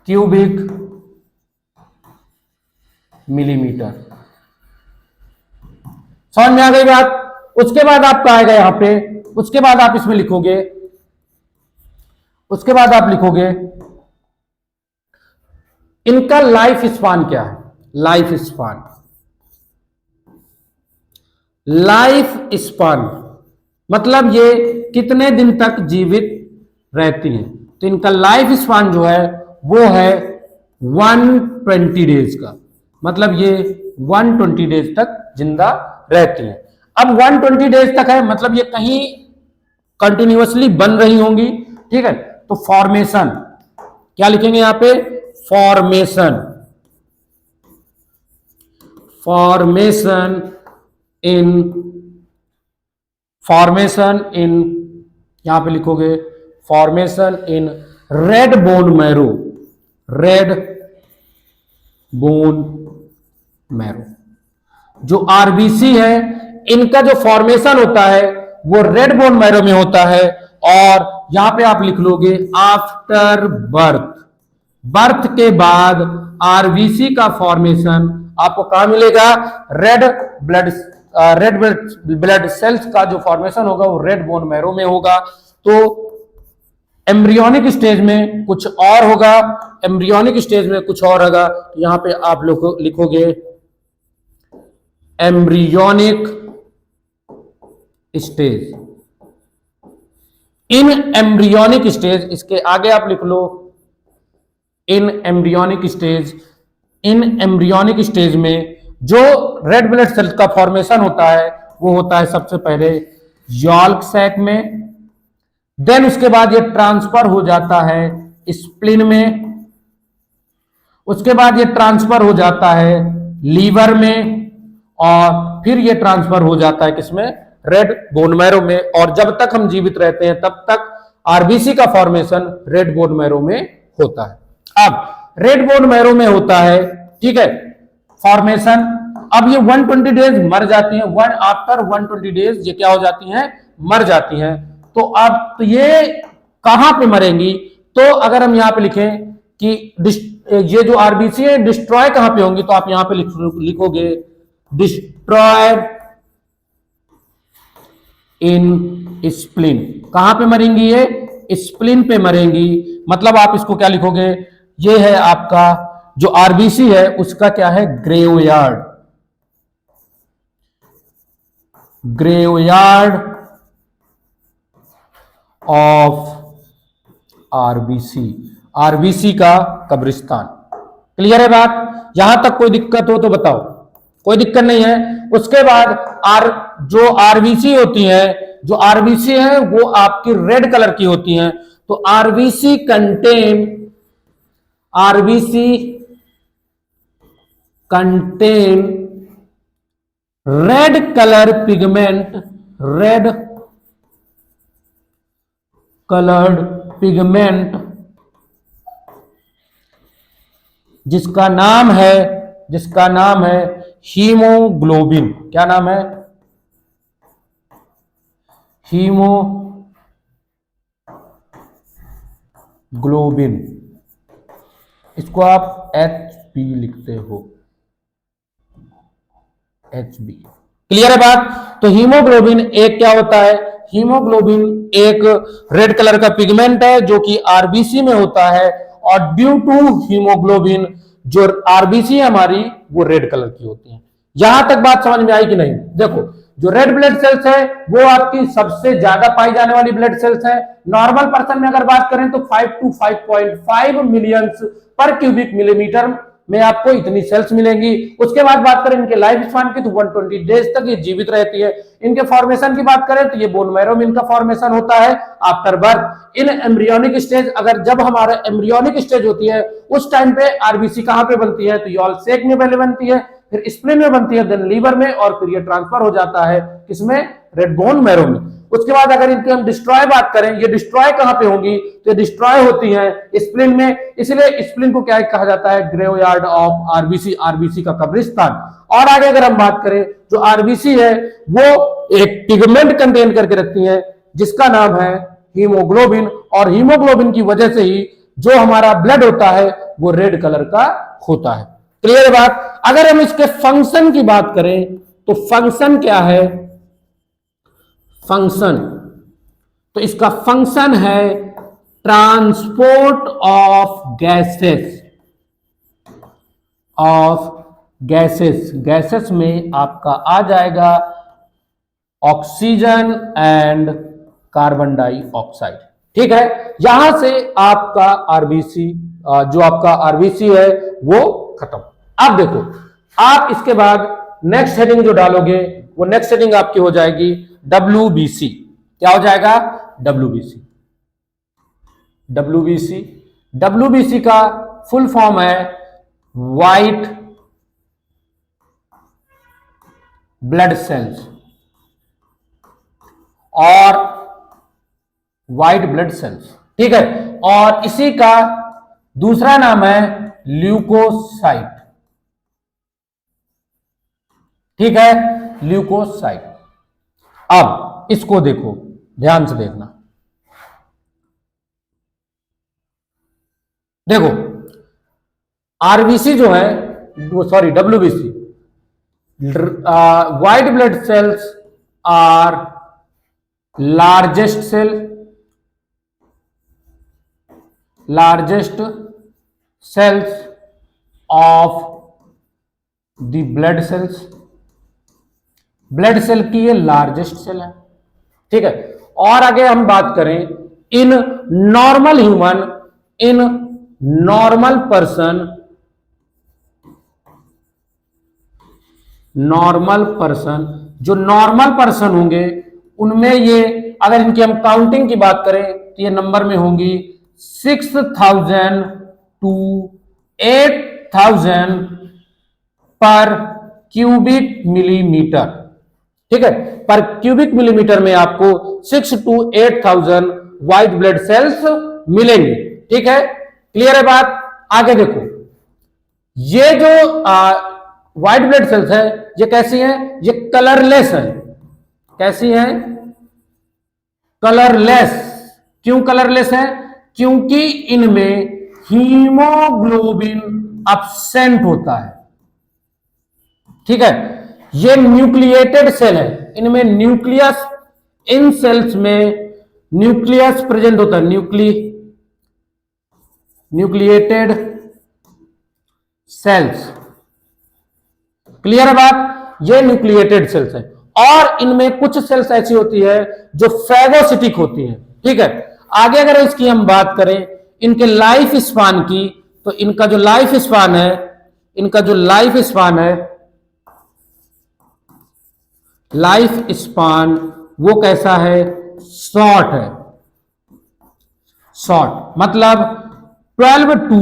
क्यूबिक मिलीमीटर। समझ में आ गई बात? उसके बाद आपका आएगा यहां पे, उसके बाद आप इसमें लिखोगे, इनका लाइफ स्पान क्या है, लाइफ स्पान मतलब ये कितने दिन तक जीवित रहती हैं। तो इनका लाइफ स्पान जो है वो है 120 डेज का, मतलब ये 120 डेज तक जिंदा रहती हैं। अब 120 डेज तक है, मतलब ये कहीं कंटिन्यूअसली बन रही होंगी, ठीक है। तो फॉर्मेशन क्या लिखेंगे यहां पे, फॉर्मेशन इन यहां पे लिखोगे formation in red bone marrow. जो आरबीसी है इनका जो फॉर्मेशन होता है वो रेड बोन मैरो में होता है, और यहां पे आप लिख लोगे आफ्टर बर्थ के बाद आरबीसी का फॉर्मेशन आपको कहां मिलेगा, रेड ब्लड सेल्स का जो फॉर्मेशन होगा वो रेड बोन मैरो में होगा। तो एम्ब्रियोनिक स्टेज में कुछ और होगा, यहां पे आप लोग लिखोगे एम्ब्रियोनिक स्टेज। इन एम्ब्रियोनिक स्टेज, इसके आगे आप लिख लो इन एम्ब्रियोनिक स्टेज में जो रेड ब्लड सेल का फॉर्मेशन होता है वो होता है सबसे पहले यॉल्क सैक में, देन उसके बाद ये ट्रांसफर हो जाता है स्प्लीन में, उसके बाद ये ट्रांसफर हो जाता है लीवर में, और फिर ये ट्रांसफर हो जाता है किसमें, रेड बोन मैरो में। और जब तक हम जीवित रहते हैं तब तक आरबीसी का फॉर्मेशन रेड बोन मैरो में होता है। अब रेड बोन मैरो में होता है, ठीक है, फॉर्मेशन। अब ये 120 डेज मर जाती हैं, आफ्टर 120 डेज ये क्या हो जाती हैं, मर जाती हैं। तो अब तो ये कहां पे मरेंगी, तो अगर हम यहां पे लिखें कि ये जो आरबीसी है डिस्ट्रॉय कहां पे होंगी, तो आप यहां पे लिखोगे डिस्ट्रॉयड इन स्प्लीन। कहां पे मरेंगी ये, स्प्लीन पे मरेंगी। मतलब आप इसको क्या लिखोगे, ये है आपका जो आरबीसी है उसका क्या है, graveyard, graveyard of RBC, RBC का कब्रिस्तान। क्लियर है बात, यहां तक कोई दिक्कत हो तो बताओ। कोई दिक्कत नहीं है। उसके बाद जो आरबीसी होती है, जो आरबीसी है वो आपकी रेड कलर की होती हैं। तो RBC contain red colour pigment, red coloured pigment, जिसका नाम है हीमोग्लोबिन। क्या नाम है, हीमोग्लोबिन। इसको आप HB लिखते हो, HB। क्लियर है बात। तो हीमोग्लोबिन एक क्या होता है, हीमोग्लोबिन एक रेड कलर का पिगमेंट है जो कि आरबीसी में होता है, और ड्यू टू हीमोग्लोबिन जो आरबीसी है हमारी वो रेड कलर की होती है। यहां तक बात समझ में आई कि नहीं। देखो जो रेड ब्लड सेल्स है वो आपकी सबसे ज्यादा पाई जाने वाली ब्लड सेल्स है। नॉर्मल पर्सन में अगर बात करें तो 5 to 5.5 मिलियंस पर क्यूबिक मिलीमीटर में आपको इतनी सेल्स मिलेंगी। उसके बाद बात करें इनके लाइफ स्पान की तो 120 डेज तक ये जीवित रहती है। इनके फॉर्मेशन की बात करें तो ये बोन मैरो में इनका फॉर्मेशन होता है आफ्टर बर्थ। इन एम्ब्रियोनिक स्टेज, अगर जब हमारा एम्ब्रियोनिक स्टेज होती है उस टाइम पे आरबीसी कहां पे बनती है, तो यॉल सेक में पहले बनती है, फिर स्प्लीन में बनती है, देन लीवर में, और फिर ये ट्रांसफर हो जाता है किसमें, रेड बोन मैरो में। उसके बाद अगर इनकी हम डिस्ट्रॉय बात करें, ये डिस्ट्रॉय कहां पे होंगी, तो ये डिस्ट्रॉय होती हैं स्प्लीन में। इसलिए स्प्लीन को क्या कहा जाता है, ग्रेवयार्ड ऑफ आरबीसी, आरबीसी का कब्रिस्तान। और आगे अगर हम बात करें, जो आरबीसी है वो एक पिगमेंट कंटेन करके रखती है जिसका नाम है हीमोग्लोबिन, और हीमोग्लोबिन की वजह से ही जो हमारा ब्लड होता है वो रेड कलर का होता है। क्लियर बात। अगर हम इसके फंक्शन की बात करें तो फंक्शन क्या है, फंक्शन, तो इसका फंक्शन है ट्रांसपोर्ट ऑफ गैसेस, गैसेस में आपका आ जाएगा ऑक्सीजन एंड कार्बन डाइऑक्साइड। ठीक है, यहां से आपका आरबीसी, जो आपका आरबीसी है वो खत्म। अब देखो, आप इसके बाद नेक्स्ट हेडिंग जो डालोगे वो नेक्स्ट हेडिंग आपकी हो जाएगी WBC। क्या हो जाएगा, WBC। WBC का फुल फॉर्म है व्हाइट ब्लड सेल्स, और व्हाइट ब्लड सेल्स, ठीक है। और इसी का दूसरा नाम है ल्यूकोसाइट, ठीक है, ल्यूकोसाइट। अब इसको देखो, ध्यान से देखना। देखो आरबीसी जो है, sorry WBC, white blood cells are largest cells of the blood cells. Blood cell की ये लार्जेस्ट सेल है, ठीक है। और आगे हम बात करें इन नॉर्मल पर्सन, जो नॉर्मल पर्सन होंगे उनमें ये, अगर इनकी हम काउंटिंग की बात करें तो ये नंबर में होंगी 6000 to 8000 पर क्यूबिक मिलीमीटर, ठीक है। पर क्यूबिक मिलीमीटर में आपको 6 to 8000 व्हाइट ब्लड सेल्स मिलेंगे, ठीक है। क्लियर है बात। आगे देखो, ये जो व्हाइट ब्लड सेल्स है ये कैसी हैं, ये कलरलेस है। कैसी हैं, कलरलेस। क्यों कलरलेस है, क्योंकि इनमें हीमोग्लोबिन एब्सेंट होता है। ठीक है, ये न्यूक्लिएटेड सेल है, इनमें न्यूक्लियस, इन सेल्स में न्यूक्लियस प्रेजेंट होता है, न्यूक्लिएटेड सेल्स। क्लियर है बात? ये न्यूक्लिएटेड सेल्स है, और इनमें कुछ सेल्स ऐसी होती है जो फेगोसिटिक होती है। ठीक है, आगे अगर इसकी हम बात करें इनके लाइफ स्पान की, तो इनका जो लाइफ स्पान है, लाइफ स्पान वो कैसा है? शॉर्ट है। शॉर्ट मतलब 12 टू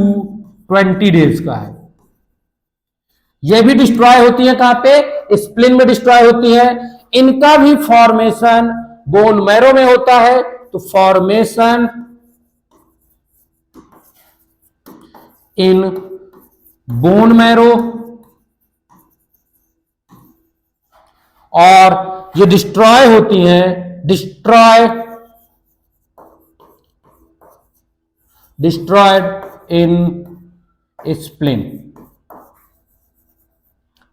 20 डेज का है। ये भी डिस्ट्रॉय होती है कहां पे? स्प्लिन में डिस्ट्रॉय होती है। इनका भी फॉर्मेशन बोन मैरो में होता है, तो फॉर्मेशन इन बोन मैरो, और ये डिस्ट्रॉय होती हैं, डिस्ट्रॉयड इन स्प्लिन।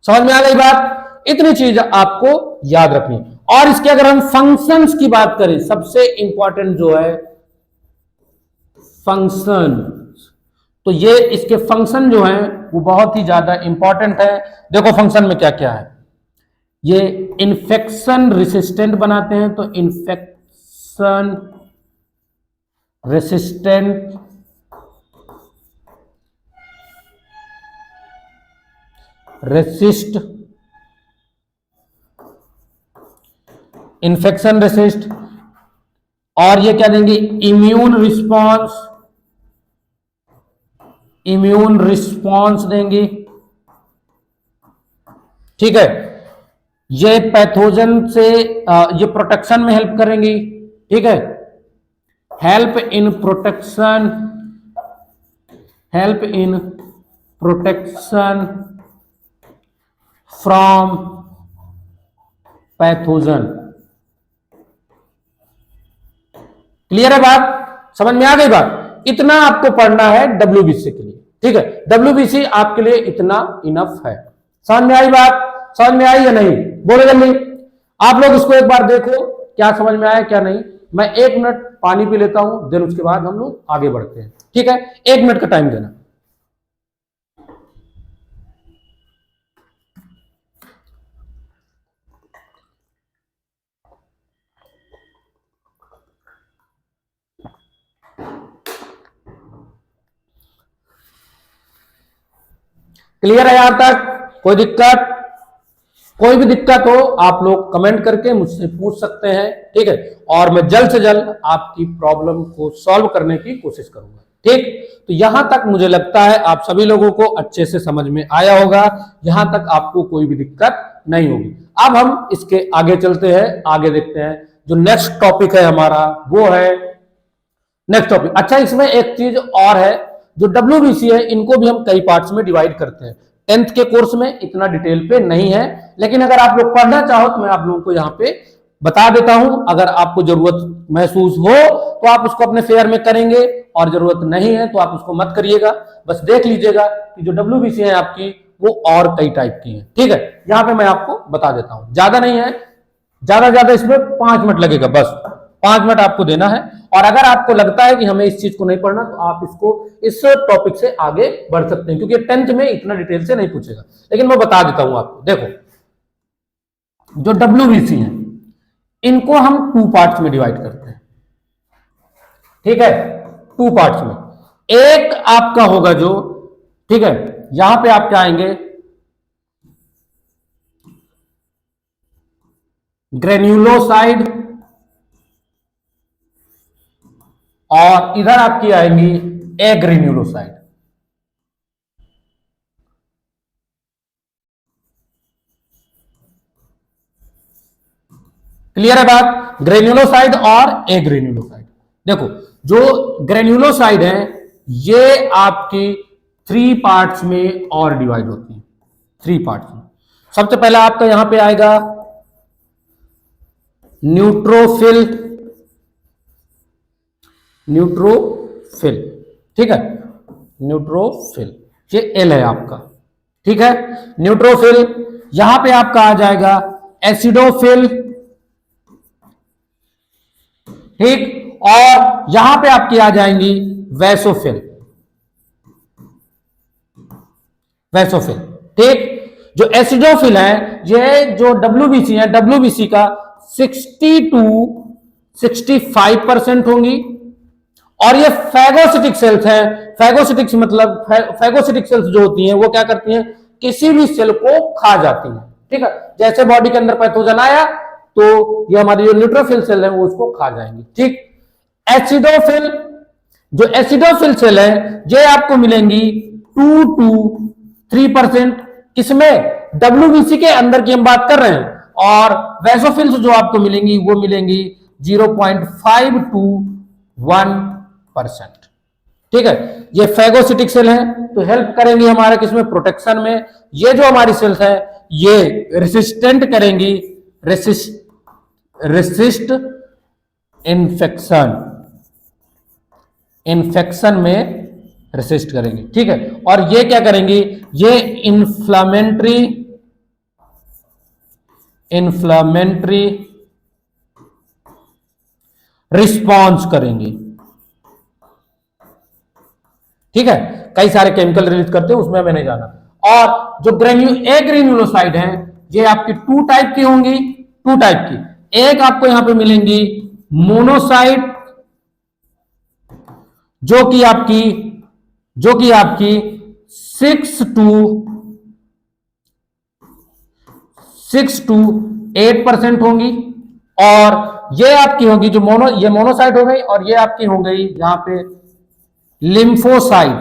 समझ में आ गई बात? इतनी चीज आपको याद रखनी। और इसके अगर हम फंक्शंस की बात करें, सबसे इंपॉर्टेंट जो है फंक्शन, तो ये इसके फंक्शन जो है वो बहुत ही ज्यादा इंपॉर्टेंट है। देखो फंक्शन में क्या क्या है। ये इन्फेक्शन रेसिस्टेंट बनाते हैं, तो इन्फेक्शन रेसिस्टेंट इन्फेक्शन रेसिस्ट, और ये क्या देंगे? इम्यून रिस्पॉन्स देंगी। ठीक है, ये पैथोजन से ये प्रोटेक्शन में हेल्प करेंगी। ठीक है, help in protection from pathogen. Clear है बात? समझ में आ गई बात? इतना आपको पढ़ना है डब्ल्यूबीसी के लिए। ठीक है, डब्ल्यूबीसी आपके लिए इतना इनफ है। समझ में आई बात? समझ में आई या नहीं? बोलो जल्दी। आप लोग इसको एक बार देखो, क्या समझ में आया क्या नहीं। मैं 1 मिनट पानी पी लेता हूं, देन उसके बाद हम लोग आगे बढ़ते हैं। ठीक है, 1 मिनट का टाइम देना। क्लियर है यहां तक? कोई दिक्कत? कोई भी दिक्कत हो आप लोग कमेंट करके मुझसे पूछ सकते हैं। ठीक है, और मैं जल्द से जल्द आपकी प्रॉब्लम को सॉल्व करने की कोशिश करूंगा। ठीक, तो यहां तक मुझे लगता है आप सभी लोगों को अच्छे से समझ में आया होगा। यहां तक आपको कोई भी दिक्कत नहीं होगी। अब हम इसके आगे चलते हैं, आगे देखते हैं। जो नेक्स्ट टॉपिक है हमारा वो है नेक्स्ट टॉपिक। अच्छा, इसमें एक चीज और है, जो डब्ल्यूबीसी है इनको भी हम कई पार्ट्स में डिवाइड करते हैं। 10th के कोर्स में इतना डिटेल पे नहीं है, लेकिन अगर आप लोग पढ़ना चाहो तो मैं आप लोगों को यहाँ पे बता देता हूं। अगर आपको जरूरत महसूस हो तो आप उसको अपने फेयर में करेंगे, और जरूरत नहीं है तो आप उसको मत करिएगा। बस देख लीजिएगा कि जो डब्ल्यूबीसी है आपकी वो और कई टाइप की है। ठीक है, यहाँ पे मैं आपको बता देता हूं, ज्यादा नहीं है, ज्यादा इसमें 5 मिनट लगेगा, बस 5 मिनट आपको देना है। और अगर आपको लगता है कि हमें इस चीज को नहीं पढ़ना तो आप इसको इस टॉपिक से आगे बढ़ सकते हैं, क्योंकि 10th में इतना डिटेल से नहीं पूछेगा। लेकिन मैं बता देता हूं आपको। देखो, जो डब्ल्यूबीसी है इनको हम 2 पार्ट्स में डिवाइड करते हैं। ठीक है, 2 पार्ट्स में। एक आपका होगा जो, ठीक है, यहां पे आप क्या आएंगे? ग्रेन्यूलोसाइड, और इधर आपकी आएंगी एग्रेन्यूलोसाइड। क्लियर है बात? ग्रेन्यूलोसाइड और एग्रेन्यूलोसाइड। देखो, जो ग्रेन्यूलोसाइड है ये आपकी 3 पार्ट्स में और डिवाइड होती है। 3 पार्ट्स में। सबसे पहला आपका यहां पे आएगा न्यूट्रोफिल। ठीक है, न्यूट्रोफिल, ये एल है आपका, ठीक है। न्यूट्रोफिल, यहां पे आपका आ जाएगा एसिडोफिल, ठीक, और यहां पे आपकी आ जाएंगी वैसोफिल, वैसोफिल, ठीक। जो एसिडोफिल है, ये जो डब्ल्यूबीसी है, डब्ल्यूबीसी का 60 टू 65% होंगी, और ये फैगोसिटिक सेल्स हैं। फैगोसिटिक्स मतलब फैगोसिटिक सेल्स जो होती हैं वो क्या करती हैं, किसी भी सेल को खा जाती हैं, ठीक है। जैसे बॉडी के अंदर पैथोजन आया तो ये हमारी जो न्यूट्रोफिल सेल है वो उसको खा जाएंगी, ठीक। एसिडोफिल, जो एसिडोफिल सेल है ये आपको मिलेंगी 2 टू 3%, किसमें, डब्ल्यूबीसी के अंदर की हम बात कर रहे हैं। और वैसोफिल्स जो आपको मिलेंगी वो मिलेंगी 0.5 टू 1%, ठीक है। ये फैगोसिटिक सेल है, तो हेल्प करेंगी हमारे किसमें, प्रोटेक्शन में। ये जो हमारी सेल्स है ये रेसिस्टेंट करेंगी, रेसिस्ट इन्फेक्शन, इन्फेक्शन में रेसिस्ट करेंगी, ठीक है। और ये क्या करेंगी, ये इन्फ्लामेटरी रिस्पॉन्स करेंगी, ठीक है। कई सारे केमिकल रिलीज करते हैं, उसमें हमें नहीं जाना। और जो ग्रेन्युलोसाइड है, ये आपकी 2 टाइप की होंगी, 2 टाइप की। एक आपको यहां पे मिलेंगी मोनोसाइट, जो कि आपकी 6 टू 8% होंगी। और ये आपकी होगी जो ये मोनोसाइट हो गई, और ये आपकी हो गई यहां पे लिम्फोसाइट,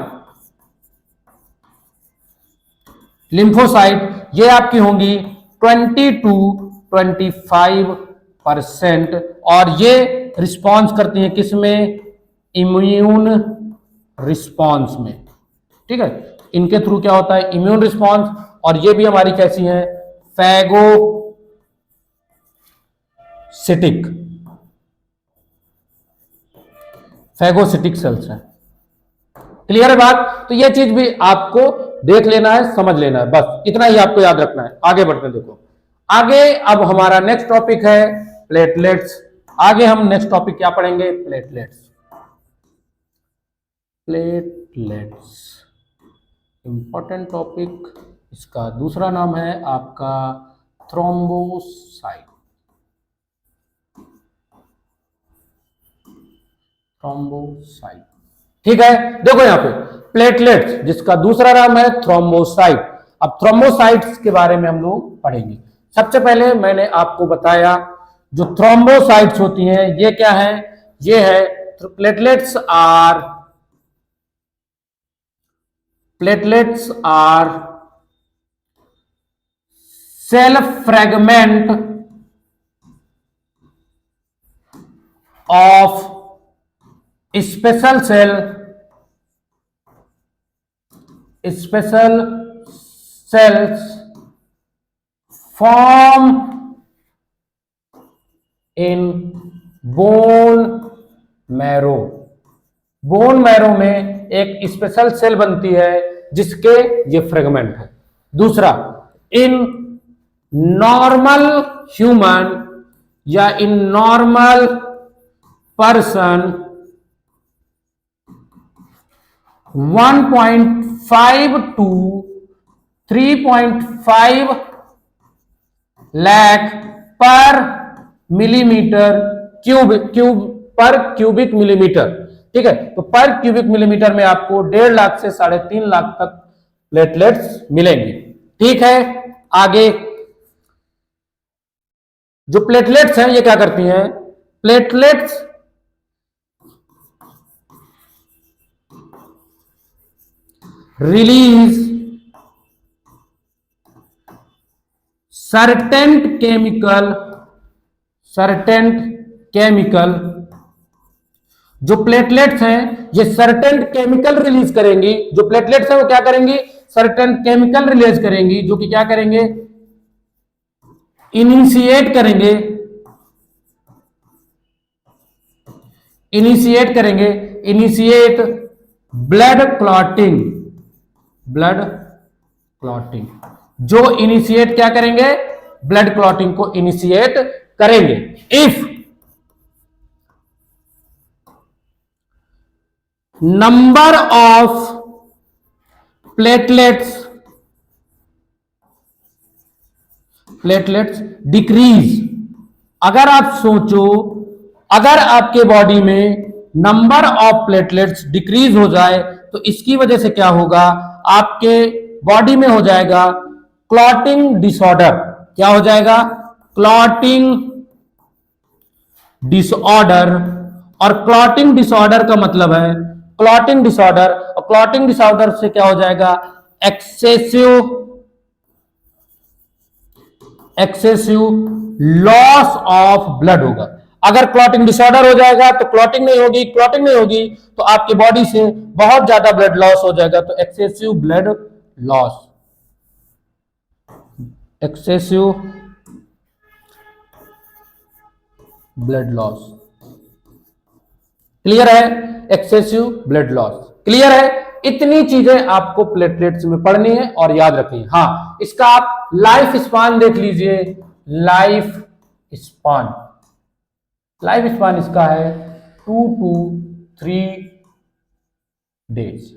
लिम्फोसाइट ये आपकी होंगी 20 टू 25%, और ये रिस्पॉन्स करती हैं किसमें, इम्यून रिस्पॉन्स में, ठीक है। इनके थ्रू क्या होता है, इम्यून रिस्पॉन्स। और ये भी हमारी कैसी है, फैगोसिटिक सेल्स है। क्लियर है बात। तो ये चीज भी आपको देख लेना है, समझ लेना है, बस इतना ही आपको याद रखना है। आगे बढ़ते देखो, आगे अब हमारा नेक्स्ट टॉपिक है प्लेटलेट्स। आगे हम नेक्स्ट टॉपिक क्या पढ़ेंगे, प्लेटलेट्स। प्लेटलेट्स इंपॉर्टेंट टॉपिक, इसका दूसरा नाम है आपका थ्रोम्बोसाइट, थ्रोम्बोसाइट, ठीक है। देखो यहां पे प्लेटलेट्स, जिसका दूसरा नाम है थ्रोम्बोसाइट। अब थ्रोम्बोसाइट्स के बारे में हम लोग पढ़ेंगे। सबसे पहले मैंने आपको बताया जो थ्रोम्बोसाइट्स होती हैं ये क्या है, ये है platelets are cell fragment of special cells form in bone marrow। Bone marrow में एक स्पेशल सेल बनती है जिसके ये फ्रेगमेंट है। दूसरा, इन नॉर्मल ह्यूमन या in normal person 1.5 to 3.5 lakh per millimetre cubic millimetre, ठीक है। तो पर क्यूबिक मिलीमीटर में आपको 1.5 लाख से 3.5 लाख तक प्लेटलेट्स मिलेंगे, ठीक है। आगे जो प्लेटलेट्स हैं ये क्या करती हैं, प्लेटलेट्स रिलीज सर्टेन केमिकल, जो प्लेटलेट्स हैं ये सर्टेन केमिकल रिलीज करेंगी। जो प्लेटलेट्स हैं वो क्या करेंगी, सर्टेन केमिकल रिलीज करेंगी, जो कि क्या करेंगे, इनिशिएट करेंगे ब्लड क्लॉटिंग, ब्लड क्लॉटिंग जो इनिशिएट क्या करेंगे, ब्लड क्लॉटिंग को इनिशिएट करेंगे। If number of platelets decrease, अगर आप सोचो, अगर आपके बॉडी में नंबर ऑफ प्लेटलेट्स डिक्रीज हो जाए तो इसकी वजह से क्या होगा, आपके बॉडी में हो जाएगा क्लॉटिंग डिसऑर्डर। क्या हो जाएगा, क्लॉटिंग डिसऑर्डर। और क्लॉटिंग डिसऑर्डर का मतलब है, क्लॉटिंग डिसऑर्डर, और क्लॉटिंग डिसऑर्डर से क्या हो जाएगा, एक्सेसिव लॉस ऑफ ब्लड होगा। अगर क्लॉटिंग डिसऑर्डर हो जाएगा तो क्लॉटिंग नहीं होगी, क्लॉटिंग नहीं होगी तो आपके बॉडी से बहुत ज्यादा ब्लड लॉस हो जाएगा, तो excessive blood loss, excessive blood loss. Clear है, एक्सेसिव ब्लड लॉस, क्लियर है। इतनी चीजें आपको प्लेटलेट्स में पढ़नी है और याद रखनी है। हाँ, इसका आप लाइफ स्पान देख लीजिए, लाइफ स्पान, लाइफ स्पान इसका है 2 to 3 डेज।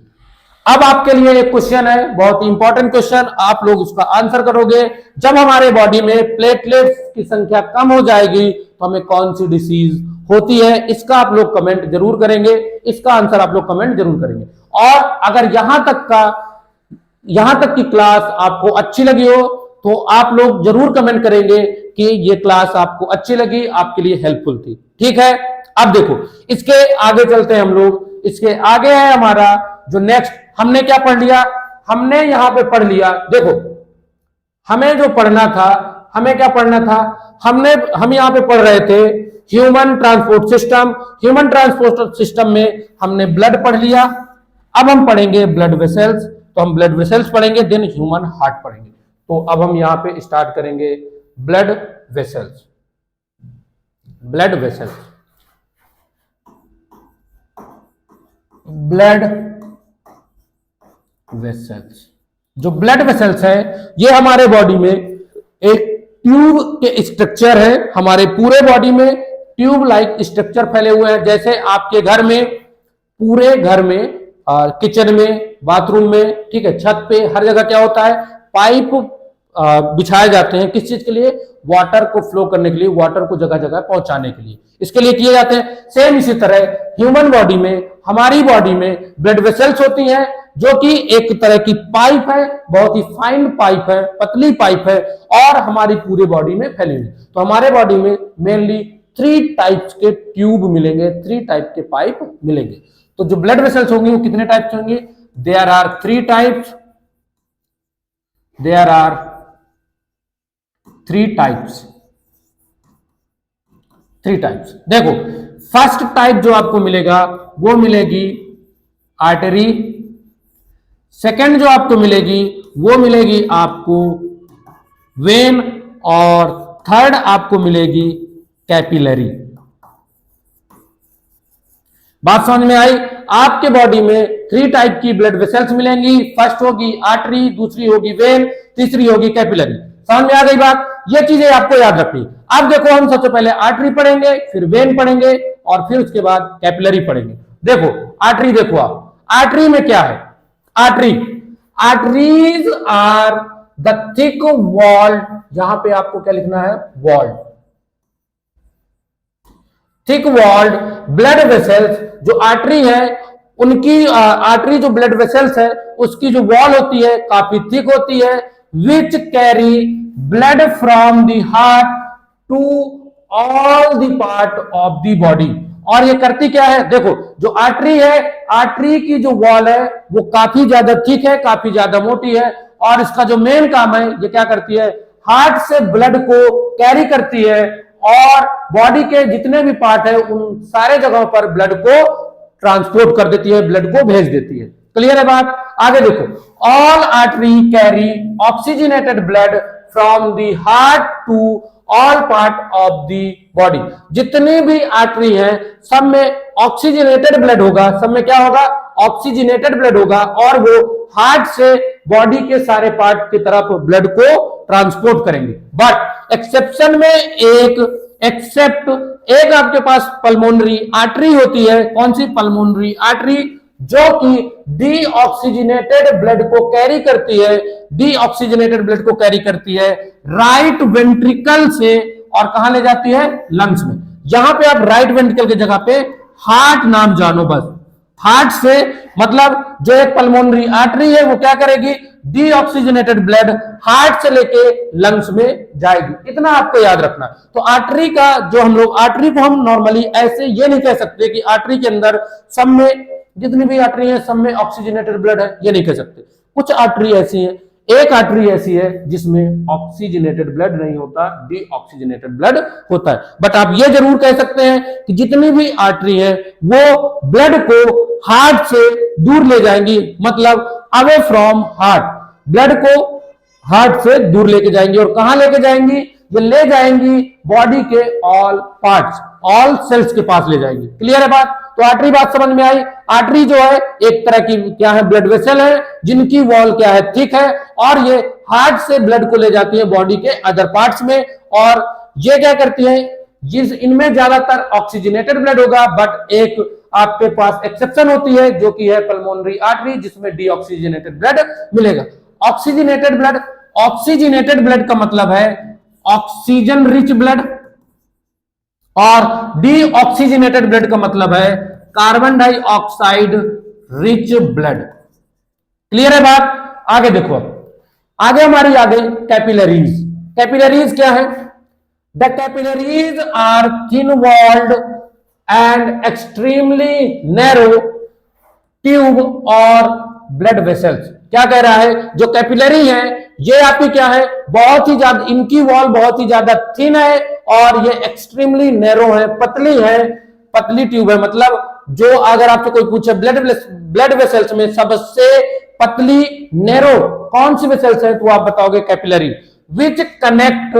अब आपके लिए एक क्वेश्चन है, बहुत ही इंपॉर्टेंट क्वेश्चन, आप लोग उसका आंसर करोगे। जब हमारे बॉडी में प्लेटलेट्स की संख्या कम हो जाएगी तो हमें कौन सी डिसीज होती है, इसका आप लोग कमेंट जरूर करेंगे, इसका आंसर आप लोग कमेंट जरूर करेंगे। और अगर यहां तक की क्लास आपको अच्छी लगी हो तो आप लोग जरूर कमेंट करेंगे कि ये क्लास आपको अच्छी लगी, आपके लिए हेल्पफुल थी। ठीक है, अब देखो इसके आगे चलते हैं हम लोग। इसके आगे है हमारा जो नेक्स्ट, हमने क्या पढ़ लिया, हमने यहां पे पढ़ लिया, देखो हमें जो पढ़ना था, हमें क्या पढ़ना था, हम यहां पे पढ़ रहे थे human transport system. Human transport system में हमने ब्लड पढ़ लिया, अब हम पढ़ेंगे ब्लड वेसल्स। तो हम ब्लड वेसल्स पढ़ेंगे, देन ह्यूमन हार्ट पढ़ेंगे। तो अब हम यहां पे स्टार्ट करेंगे blood vessels, blood vessels, blood vessels. जो ब्लड वेसल्स है ये हमारे बॉडी में एक ट्यूब के स्ट्रक्चर है, हमारे पूरे बॉडी में ट्यूब लाइक स्ट्रक्चर फैले हुए हैं। जैसे आपके घर में, पूरे घर में, किचन में, बाथरूम में, ठीक है, छत पे, हर जगह क्या होता है, पाइप बिछाए जाते हैं। किस चीज के लिए, वाटर को फ्लो करने के लिए, वाटर को जगह जगह पहुंचाने के लिए, इसके लिए किए जाते हैं। सेम इसी तरह ह्यूमन बॉडी में, हमारी बॉडी में ब्लड वेसल्स होती हैं जो कि एक तरह की पाइप है, बहुत ही फाइन पाइप है, पतली पाइप है, और हमारी पूरी बॉडी में फैली हुई। तो हमारे बॉडी में मेनली 3 टाइप्स के ट्यूब मिलेंगे, 3 टाइप के पाइप मिलेंगे। तो जो ब्लड वेसल्स होंगे वो कितने टाइप के होंगे, there are 3 types, there are 3 types, 3 types. देखो फर्स्ट टाइप जो आपको मिलेगा वो मिलेगी आर्टरी, सेकंड जो आपको मिलेगी वो मिलेगी आपको वेन, और थर्ड आपको मिलेगी कैपिलरी। बात समझ में आई? आपके बॉडी में 3 टाइप की ब्लड वेसल्स मिलेंगी, फर्स्ट होगी आर्टरी, दूसरी होगी वेन, तीसरी होगी कैपिलरी। समझ में आ गई बात? ये चीजें आपको याद रखनी। अब देखो हम सबसे पहले आर्टरी पढ़ेंगे, फिर वेन पढ़ेंगे, और फिर उसके बाद कैपिलरी पढ़ेंगे। देखो आर्टरी, देखो आप आर्टरी में क्या है, arteries are the thick walled, यहां पे आपको क्या लिखना है, walled, thick walled blood vessels. जो आर्टरी है उनकी, आर्टरी जो ब्लड वेसल्स है उसकी जो वॉल होती है काफी थिक होती है, which carry blood from the heart to all the part of the body. और ये करती क्या है, देखो जो आर्टरी है, आर्टरी की जो वॉल है वो काफी ज्यादा थिक है, काफी ज्यादा मोटी है, और इसका जो मेन काम है ये क्या करती है, हार्ट से ब्लड को कैरी करती है, और बॉडी के जितने भी पार्ट है उन सारे जगहों पर ब्लड को ट्रांसपोर्ट कर देती है, ब्लड को भेज देती है। क्लियर है बात? आगे देखो, all artery carry oxygenated blood from the heart to all part of the body. जितनी भी आर्टरी है सब में ऑक्सीजनेटेड ब्लड होगा, सब में क्या होगा, ऑक्सीजनेटेड ब्लड होगा और वो हार्ट से बॉडी के सारे पार्ट की तरफ ब्लड को ट्रांसपोर्ट करेंगे। बट एक्सेप्शन में एक्सेप्ट एक आपके पास पल्मोनरी आर्टरी होती है। कौन सी? पल्मोनरी आर्टरी, जो कि डीऑक्सीजनेटेड ब्लड को कैरी करती है, डीऑक्सीजनेटेड ब्लड को कैरी करती है राइट वेंट्रिकल से और कहां ले जाती है? लंग्स में। यहां पे आप राइट वेंट्रिकल की जगह पे हार्ट नाम जानो बस। हार्ट से मतलब जो एक पल्मोनरी आर्टरी है वो क्या करेगी? डीऑक्सीजनेटेड ब्लड हार्ट से लेके लंग्स में जाएगी। इतना आपको याद रखना। तो आर्टरी का जो हम लोग आर्टरी को हम नॉर्मली ऐसे ये नहीं कह सकते कि आर्टरी के अंदर सब में जितनी भी आर्टरी है सब में ऑक्सीजनेटेड ब्लड है, ये नहीं कह सकते। कुछ आर्टरी ऐसी है, एक आर्टरी ऐसी है जिसमें ऑक्सीजनेटेड ब्लड नहीं होता, डीऑक्सीजनेटेड ब्लड होता है। बट आप ये जरूर कह सकते हैं कि जितनी भी आर्टरी है वो ब्लड को हार्ट से दूर ले जाएंगी, मतलब अवे फ्रॉम हार्ट, ब्लड को हार्ट से दूर लेके जाएंगी। और कहां लेके जाएंगी? ये ले जाएंगी बॉडी के ऑल पार्ट्स, ऑल सेल्स के पास ले जाएंगी। क्लियर है बात? तो आर्टरी बात समझ में आई। आर्टरी जो है एक तरह की क्या है? ब्लड वेसल है, जिनकी वॉल क्या है? थिक है, और ये हार्ट से ब्लड को ले जाती है बॉडी के अदर पार्ट्स में। और ये क्या करती है? जिस इनमें ज्यादातर ऑक्सीजनेटेड ब्लड होगा, बट एक आपके पास एक्सेप्शन होती है जो कि है पल्मोनरी आर्टरी, जिसमें डीऑक्सीजनेटेड ब्लड मिलेगा। ऑक्सीजनेटेड ब्लड, ऑक्सीजनेटेड ब्लड का मतलब है ऑक्सीजन रिच ब्लड, और डीऑक्सीजनेटेड ब्लड का मतलब है carbon dioxide rich blood. Clear है बात? आगे देखो, आगे हमारी आ गई कैपिलरीज। कैपिलरीज क्या है? The capillaries are thin walled and extremely narrow tube और ब्लड वेसल्स। क्या कह रहा है? जो कैपिलरी है ये आपकी क्या है? बहुत ही ज्यादा, इनकी वॉल बहुत ही ज्यादा थिन है और ये एक्सट्रीमली नैरो है, पतली है, पतली ट्यूब है। मतलब जो अगर आपसे कोई पूछे ब्लड वेसल्स में सबसे पतली नैरो कौन सी वेसल्स है, तो आप बताओगे capillary. Which connect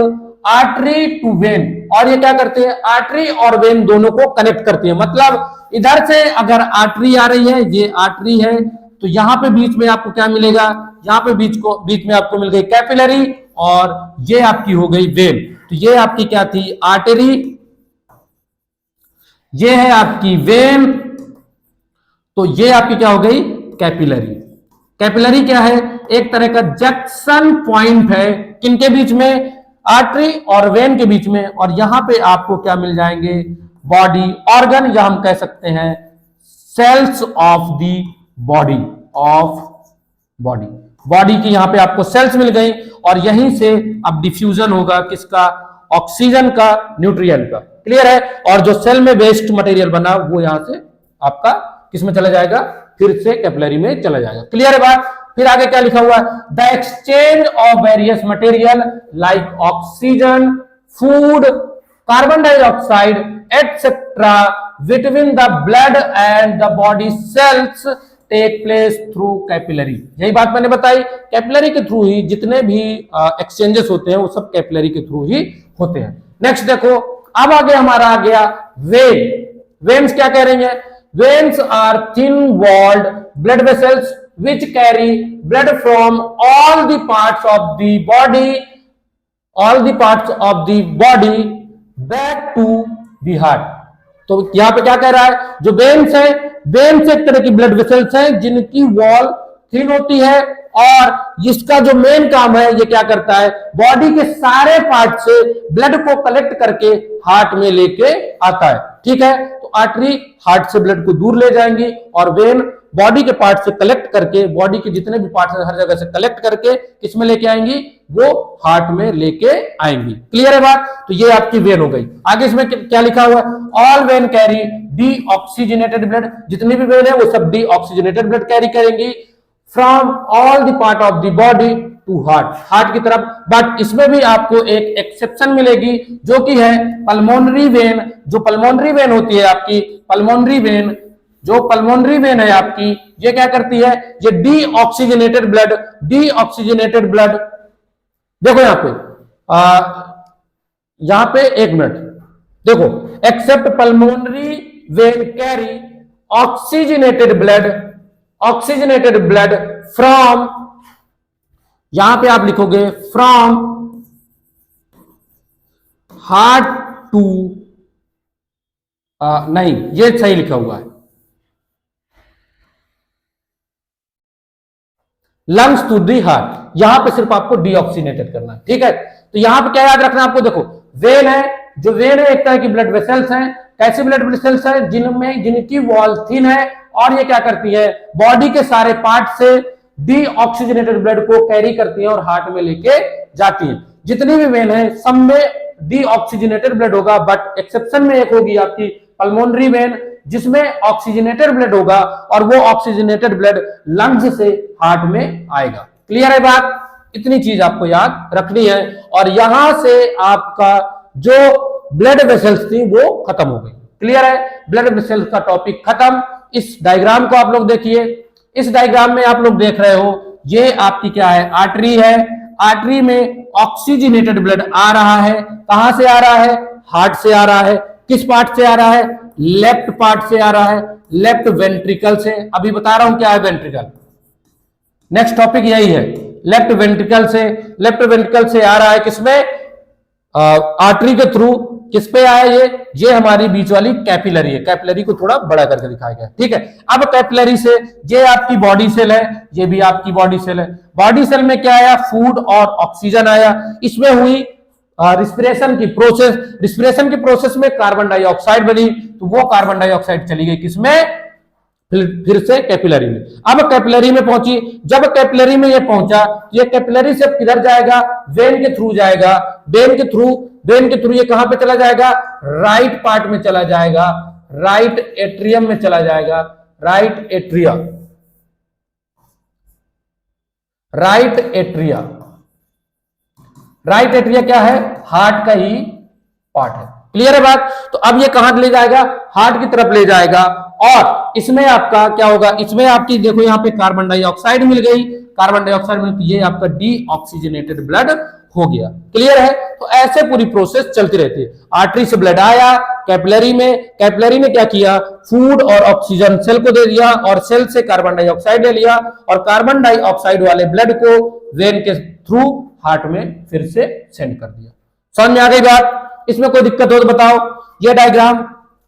artery to vein, और ये क्या करते हैं? आर्टरी और वेन दोनों को कनेक्ट करती है। मतलब इधर से अगर आर्टरी आ रही है, ये आर्टरी है, तो यहां पे बीच में आपको क्या मिलेगा? यहां पे बीच में आपको मिल गई कैपिलरी, और ये आपकी हो गई वेन। तो ये आपकी क्या थी? आर्टरी, ये है आपकी वेन, तो ये आपकी क्या हो गई? कैपिलरी। कैपिलरी क्या है? एक तरह का जंक्शन पॉइंट है किनके बीच में? आर्टरी और वेन के बीच में। और यहां पे आपको क्या मिल जाएंगे? बॉडी ऑर्गन, या हम कह सकते हैं cells of the body, body की यहां पे आपको सेल्स मिल गई, और यहीं से अब डिफ्यूजन होगा किसका? ऑक्सीजन का, न्यूट्रिएंट का। क्लियर है? और जो सेल में वेस्ट मटेरियल बना वो यहां से आपका किस में चला जाएगा? फिर से कैपिलरी में चला जाएगा। क्लियर है बात? फिर आगे क्या लिखा हुआ है? The exchange of various material like oxygen, food, carbon dioxide etcetera between the blood and the body cells take place through capillary. यही बात मैंने बताई, कैपिलरी के थ्रू ही जितने भी एक्सचेंजेस होते हैं वो सब कैपिलरी के थ्रू ही होते हैं। नेक्स्ट देखो, अब आगे हमारा आ गया वेन। वेन्स क्या कह रही है? Veins are thin walled blood vessels which carry blood from all the parts of the body back to the heart। तो यहां पे क्या कह रहा है? जो वेन्स है, वेन्स एक तरह की ब्लड वेसल्स हैं जिनकी वॉल थिन होती है, और जिसका जो मेन काम है ये क्या करता है? बॉडी के सारे पार्ट से ब्लड को कलेक्ट करके हार्ट में लेके आता है। ठीक है? तो आर्टरी हार्ट से ब्लड को दूर ले जाएंगी, और वेन बॉडी के पार्ट से कलेक्ट करके, बॉडी के जितने भी पार्ट है हर जगह से कलेक्ट करके किसमें लेके आएंगी? वो हार्ट में लेके आएंगी। क्लियर है बात? तो ये आपकी वेन हो गई। आगे इसमें क्या लिखा हुआ है? All vein carry deoxygenated blood, जितनी भी वेन है वो सब डीऑक्सीजनेटेड ब्लड कैरी करेंगी from all the part of the body to heart, heart की तरफ। बट इसमें भी आपको एक एक्सेप्शन मिलेगी जो कि है पल्मोनरी वेन। जो पल्मोनरी वेन होती है आपकी, पल्मोनरी वेन, जो पल्मोनरी वेन है आपकी, ये क्या करती है? ये डीऑक्सीजनेटेड ब्लड, देखो यहां पे एक मिनट देखो, accept pulmonary vein carry oxygenated blood oxygenated blood from, यहां पे आप लिखोगे फ्रॉम हार्ट टू, नहीं ये सही लिखा हुआ है, लंग्स टू दी हार्ट, यहां पे सिर्फ आपको डीऑक्सीनेटेड करना है, ठीक है। तो यहां पे क्या याद रखना है आपको, देखो वेन है, जो वेन है एक तरह की ब्लड वेसल्स हैं, कैसे ब्लड वेसल्स हैं, जिनमें जिनकी वॉल थिन है और ये क्या करती है, बॉडी के सारे पार्ट से डीऑक्सीजनेटेड ब्लड को कैरी करती है और हार्ट में लेके जाती है। जितनी भी वेन है सब में डीऑक्सीजनेटेड ब्लड होगा, बट एक्सेप्शन में एक होगी आपकी पल्मोनरी वेन, जिसमें ऑक्सीजनेटेड ब्लड होगा और वो ऑक्सीजनेटेड ब्लड लंग्स से हार्ट में आएगा। क्लियर है बात, इतनी चीज आपको याद रखनी है। और यहां से आपका जो ब्लड वेसल्स थी वो खत्म हो गई। क्लियर है, ब्लड वेसल्स का टॉपिक खत्म। इस डायग्राम को आप लोग देखिए, इस डायग्राम में आप लोग देख रहे हो ये आपकी क्या है, आर्टरी है, आर्टरी में ऑक्सीजनेटेड ब्लड आ रहा है, कहां से आ रहा है, हार्ट से आ रहा है। किस पार्ट से आ रहा है, लेफ्ट पार्ट से आ रहा है, लेफ्ट वेंट्रिकल से। अभी बता रहा हूं क्या है वेंट्रिकल, नेक्स्ट टॉपिक यही है, लेफ्ट वेंट्रिकल से, लेफ्ट वेंट्रिकल से आ रहा है किसमें, आर्टरी के थ्रू। किस पे आया ये हमारी बीच वाली कैपिलरी है, कैपिलरी को थोड़ा बड़ा करके दिखाया गया, ठीक है। अब कैपिलरी से ये आपकी बॉडी सेल है, ये भी आपकी बॉडी सेल है। बॉडी सेल में क्या आया, फूड और ऑक्सीजन आया, इसमें हुई रिस्पिरेशन की प्रोसेस, रिस्पिरेशन की प्रोसेस में कार्बन डाइऑक्साइड बनी, तो वो कार्बन डाइऑक्साइड चली गई किसमें, फिर से कैपिलरी में। अब कैपिलरी में पहुंची, जब कैपिलरी में ये पहुंचा, ये कैपिलरी से किधर जाएगा, वेन के थ्रू जाएगा, वेन के थ्रू ये कहां पे चला जाएगा, राइट पार्ट में चला जाएगा, राइट एट्रियम में चला जाएगा, right atria, right atria, right atria क्या है, हार्ट का ही पार्ट है। क्लियर है बात। तो अब ये कहां ले जाएगा, हार्ट की तरफ ले जाएगा, और इसमें आपका क्या होगा, इसमें आपकी देखो यहां पे कार्बन डाइऑक्साइड मिल गई, कार्बन डाइऑक्साइड में, तो ये आपका डीऑक्सीजनेटेड ब्लड हो गया। क्लियर है। तो ऐसे पूरी प्रोसेस चलती रहती है। आर्टरी से ब्लड आया कैपिलरी में, कैपिलरी में क्या किया, फूड और ऑक्सीजन सेल को दे दिया, और सेल से कार्बन डाइऑक्साइड ले लिया, और कार्बन डाइऑक्साइड वाले ब्लड को वेन के थ्रू हार्ट में फिर से सेंड कर दिया। समझ में आ गई बात, इसमें कोई दिक्कत हो तो बताओ। यह डायग्राम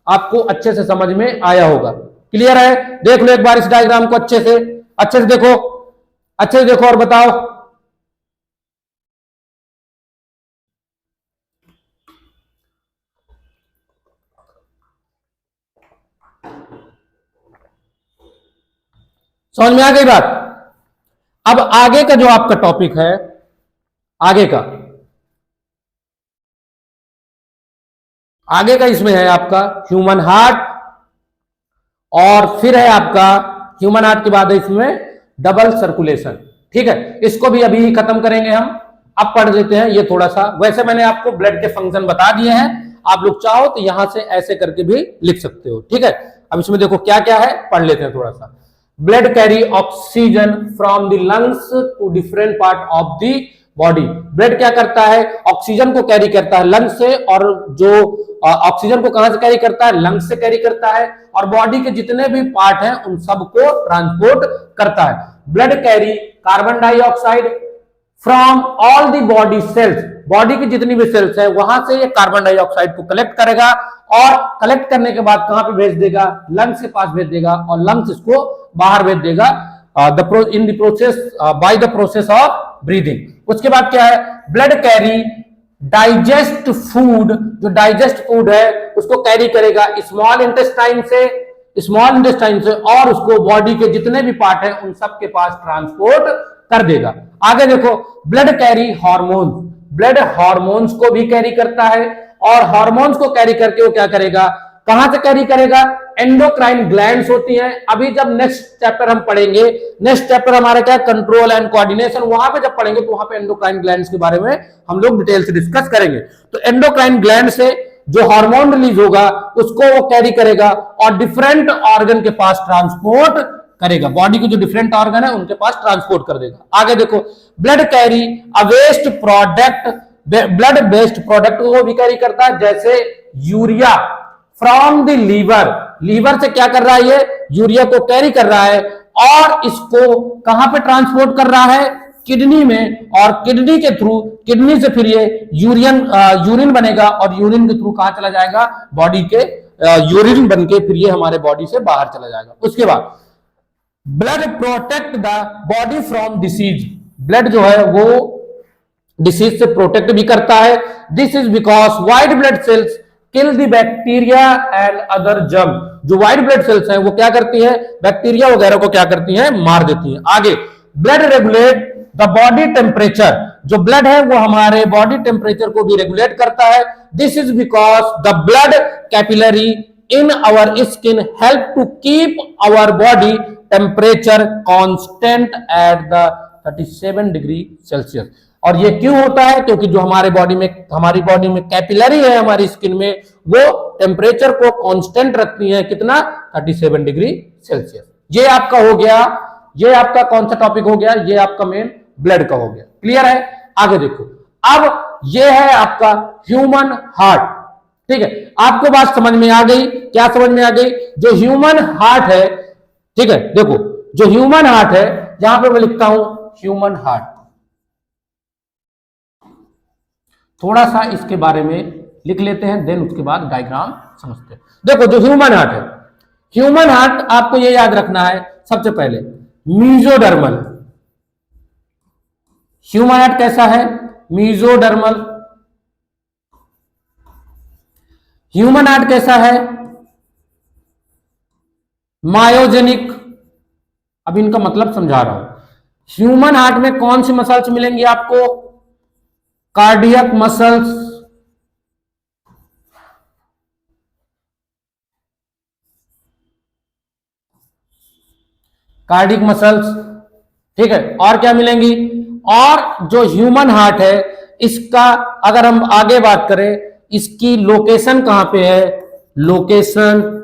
आपको अच्छे से समझ में आया होगा। क्लियर है, देख लो एक बार इस डायग्राम को अच्छे से देखो, अच्छे से देखो और बताओ। समझ में आ गई बात। अब आगे का जो आपका टॉपिक है, आगे का इसमें है आपका ह्यूमन हार्ट, और फिर है आपका ह्यूमन हार्ट के बाद है इसमें डबल सर्कुलेशन। ठीक है, इसको भी अभी खत्म करेंगे हम। अब पढ़ लेते हैं ये थोड़ा सा। वैसे मैंने आपको ब्लड के फंक्शन बता दिए हैं, आप लोग चाहो तो यहां से ऐसे करके भी लिख सकते हो। ठीक है, अब इसमें देखो क्या क्या है, पढ़ लेते हैं थोड़ा सा। Blood carry oxygen from the lungs to different part of the body. Blood क्या करता है, ऑक्सीजन को कैरी करता है लंग्स से, और जो ऑक्सीजन को कहां से कैरी करता है, लंग्स से कैरी करता है, और बॉडी के जितने भी पार्ट हैं उन सबको ट्रांसपोर्ट करता है। Blood carry carbon dioxide from all the body sales, body की जितनी भी सेल्स है वहां से ये कार्बन डाइऑक्साइड को कलेक्ट करेगा, और कलेक्ट करने के बाद कहां पे भेज देगा, लंग्स के पास भेज देगा, और लंग्स इसको बाहर भेज देगा in the process by the process of breathing. उसके बाद क्या है, ब्लड कैरी डाइजेस्ट फूड, जो डाइजेस्ट फूड है उसको कैरी करेगा स्मॉल इंटेस्टाइन से, और उसको बॉडी के जितने भी पार्ट हैं उन सब के पास ट्रांसपोर्ट कर देगा। आगे देखो, blood carry hormone, blood hormones को भी कैरी करता है, और हार्मोन्स को कैरी करके वो क्या करेगा, कहां से कैरी करेगा, एंडोक्राइन ग्लैंड्स होती हैं। अभी जब नेक्स्ट चैप्टर हम पढ़ेंगे, नेक्स्ट चैप्टर हमारा क्या, कंट्रोल एंड कोऑर्डिनेशन, वहां पे जब पढ़ेंगे तो वहां पे एंडोक्राइन ग्लैंड्स के बारे में हम लोग डिटेल से डिस्कस करेंगे। तो एंडोक्राइन ग्लैंड से जो हार्मोन रिलीज होगा उसको वो कैरी करेगा और डिफरेंट ऑर्गन के पास ट्रांसपोर्ट करेगा, बॉडी के जो डिफरेंट ऑर्गन है उनके पास ट्रांसपोर्ट कर देगा। आगे देखो, blood carry a waste product, blood based product को भी कैरी करता है, जैसे urea from the liver, liver से क्या कर रहा है, ये यूरिया को कैरी कर रहा है और इसको कहां पे ट्रांसपोर्ट कर रहा है, किडनी में, और किडनी के थ्रू, किडनी से फिर ये यूरिन बनेगा और यूरिन के थ्रू कहां चला जाएगा, बॉडी के यूरिन बन के फिर ये हमारे बॉडी से बाहर चला जाएगा। उसके बाद blood protect the body from disease, blood जो है वो डिसीज से प्रोटेक्ट भी करता है। This is because white blood sales kill the bacteria and other germ, जो व्हाइट ब्लड सेल्स हैं वो क्या करती है, बैक्टीरिया वगैरह को क्या करती हैं, मार देती हैं। आगे blood regulate the body temperature, जो ब्लड है वो हमारे बॉडी टेम्परेचर को भी रेगुलेट करता है। This is because the blood capillary in our skin help to keep our body temperature constant at the 37 degree Celsius. और ये क्यों होता है, क्योंकि जो हमारी बॉडी में कैपिलरी है हमारी स्किन में, वो टेम्परेचर को कांस्टेंट रखती है, कितना, 37 डिग्री सेल्सियस। ये आपका हो गया, ये आपका कौन सा टॉपिक हो गया, ये आपका मेन ब्लड का हो गया। क्लियर है? आगे देखो, अब ये है आपका ह्यूमन हार्ट। ठीक है, आपको बात समझ में आ गई, क्या समझ में आ गई, जो ह्यूमन हार्ट है, ठीक है, देखो जो ह्यूमन हार्ट है, यहां पे मैं लिखता हूं ह्यूमन हार्ट। थोड़ा सा इसके बारे में लिख लेते हैं, देन उसके बाद डायग्राम समझते हैं। देखो जो ह्यूमन हार्ट है, ह्यूमन हार्ट आपको ये याद रखना है, सबसे पहले मीजोडर्मल। ह्यूमन हार्ट कैसा है, मीजोडर्मल। ह्यूमन हार्ट कैसा है, मायोजेनिक। अब इनका मतलब समझा रहा हूं। ह्यूमन हार्ट में कौन सी मसल्स मिलेंगी आपको, कार्डियक मसल्स, कार्डियक मसल्स, ठीक है, और क्या मिलेंगी, और जो ह्यूमन हार्ट है इसका अगर हम आगे बात करें, इसकी लोकेशन कहां पे है, लोकेशन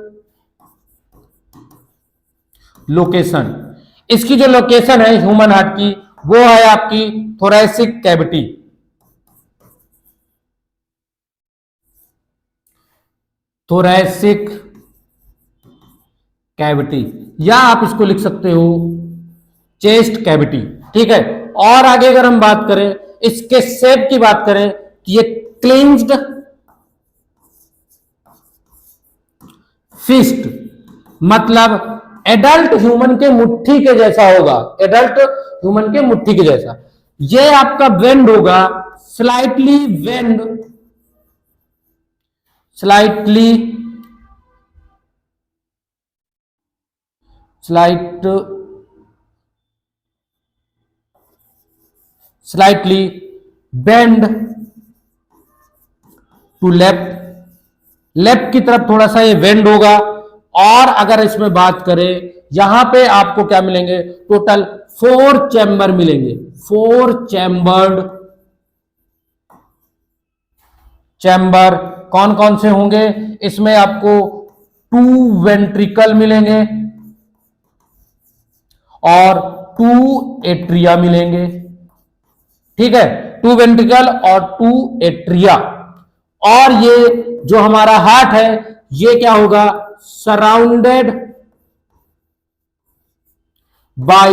इसकी जो लोकेशन है ह्यूमन हार्ट की, वो है आपकी थोरैसिक कैविटी। थोरैसिक कैविटी, या आप इसको लिख सकते हो चेस्ट कैविटी। ठीक है, और आगे अगर हम बात करें, इसके शेप की बात करें, कि ये क्लिंज्ड फिस्ट, मतलब एडल्ट ह्यूमन के मुट्ठी के जैसा होगा, एडल्ट ह्यूमन के मुट्ठी के जैसा। ये आपका वेंड होगा, slightly bend, slightly bend to left, left की तरफ थोड़ा सा ये वेंड होगा। और अगर इसमें बात करें, यहां पे आपको क्या मिलेंगे, टोटल 4 चैम्बर मिलेंगे, 4 चैम्बर कौन कौन से होंगे, इसमें आपको 2 वेंट्रिकल मिलेंगे और 2 एट्रिया मिलेंगे। ठीक है, 2 वेंट्रिकल और 2 एट्रिया। और ये जो हमारा हार्ट है, ये क्या होगा, surrounded by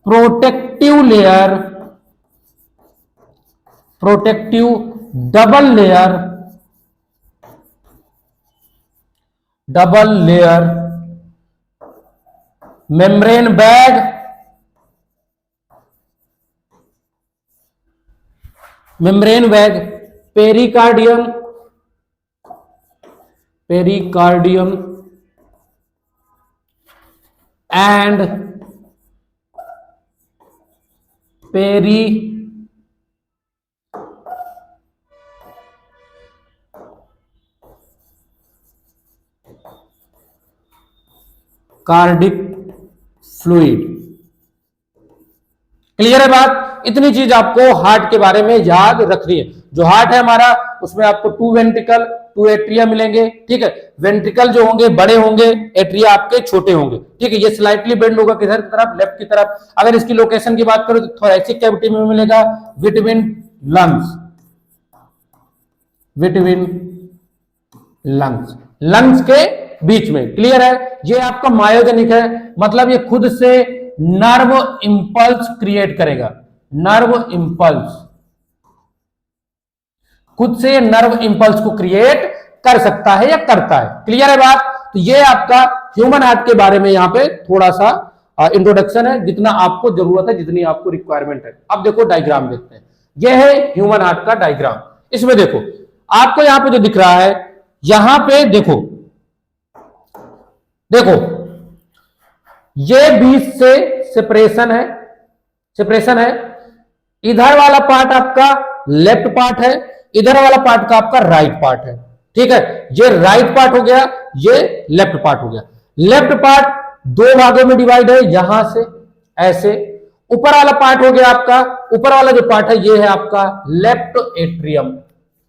protective layer, protective double layer membrane bag, pericardium and cardiac fluid. Clear है बात? इतनी चीज आपको हार्ट के बारे में याद रखनी है। जो हार्ट है हमारा, उसमें आपको 2 वेंट्रिकल 2 एट्रिया मिलेंगे। ठीक है, वेंट्रिकल जो होंगे बड़े होंगे, एट्रिया आपके छोटे होंगे। ठीक है, ये स्लाइटली बेंड होगा किधर की तरफ, लेफ्ट की तरफ। अगर इसकी लोकेशन की बात करो तो थोरैसिक कैविटी में मिलेगा, बिटवीन लंग्स, लंग्स के बीच में। क्लियर है? ये आपका मायोजेनिक है, मतलब ये खुद से नर्व इंपल्स क्रिएट करेगा। नर्व इंपल्स, खुद से नर्व इंपल्स को क्रिएट कर सकता है या करता है। क्लियर है बात? तो ये आपका ह्यूमन हार्ट के बारे में यहां पे थोड़ा सा इंट्रोडक्शन है, जितना आपको जरूरत है, जितनी आपको रिक्वायरमेंट है। अब देखो डायग्राम देखते हैं। ये है ह्यूमन हार्ट का डायग्राम। इसमें देखो आपको यहां पे जो दिख रहा है, यहां पे देखो देखो ये बीच से सेपरेशन है, सेपरेशन है। इधर वाला पार्ट आपका लेफ्ट पार्ट है, इधर वाला पार्ट का आपका राइट पार्ट है। ठीक है, ये राइट पार्ट हो गया, ये लेफ्ट पार्ट हो गया। लेफ्ट पार्ट दो भागों में डिवाइड है, यहां से ऐसे। ऊपर वाला पार्ट हो गया आपका, ऊपर वाला जो पार्ट है ये है आपका लेफ्ट एट्रियम,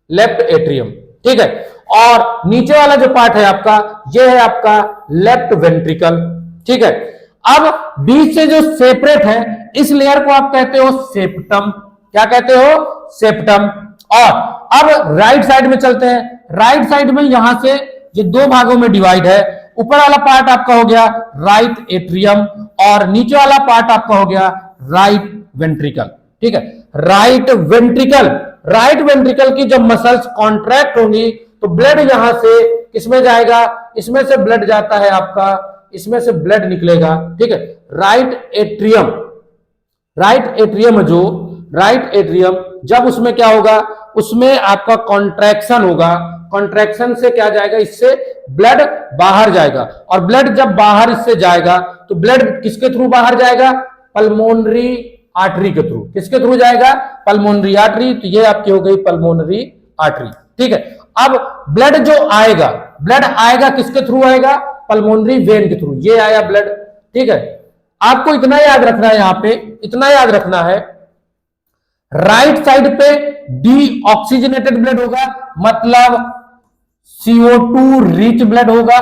लेफ्ट एट्रियम। ठीक है, और नीचे वाला जो पार्ट है आपका ये है आपका लेफ्ट वेंट्रिकल। ठीक है, अब बीच से जो सेपरेट है इस लेयर को आप कहते हो सेप्टम। क्या कहते हो? सेप्टम। और अब राइट साइड में चलते हैं। राइट साइड में यहां से ये दो भागों में डिवाइड है। ऊपर वाला पार्ट आपका हो गया राइट एट्रियम और नीचे वाला पार्ट आपका हो गया राइट वेंट्रिकल। ठीक है, राइट वेंट्रिकल, राइट वेंट्रिकल की जब मसल्स कॉन्ट्रैक्ट होंगी तो ब्लड यहां से किसमें जाएगा? इसमें से ब्लड जाता है आपका, इसमें से ब्लड निकलेगा। ठीक है, राइट एट्रियम, राइट एट्रियम जो राइट एट्रियम जब उसमें क्या होगा? उसमें आपका कॉन्ट्रैक्शन होगा। कॉन्ट्रैक्शन से क्या जाएगा? इससे ब्लड बाहर जाएगा, और ब्लड जब बाहर इससे जाएगा तो ब्लड किसके थ्रू बाहर जाएगा? पल्मोनरी आर्टरी के थ्रू। किसके थ्रू जाएगा? Pulmonary artery. तो ये आपकी हो गई पल्मोनरी आर्टरी। ठीक है, अब ब्लड जो आएगा, ब्लड आएगा किसके थ्रू आएगा? पल्मोनरी वेन के थ्रू। ये आया ब्लड। ठीक है, आपको इतना याद रखना है, यहां पे इतना याद रखना है, राइट साइड पे डीऑक्सीजनेटेड ब्लड होगा, मतलब CO2 रिच ब्लड होगा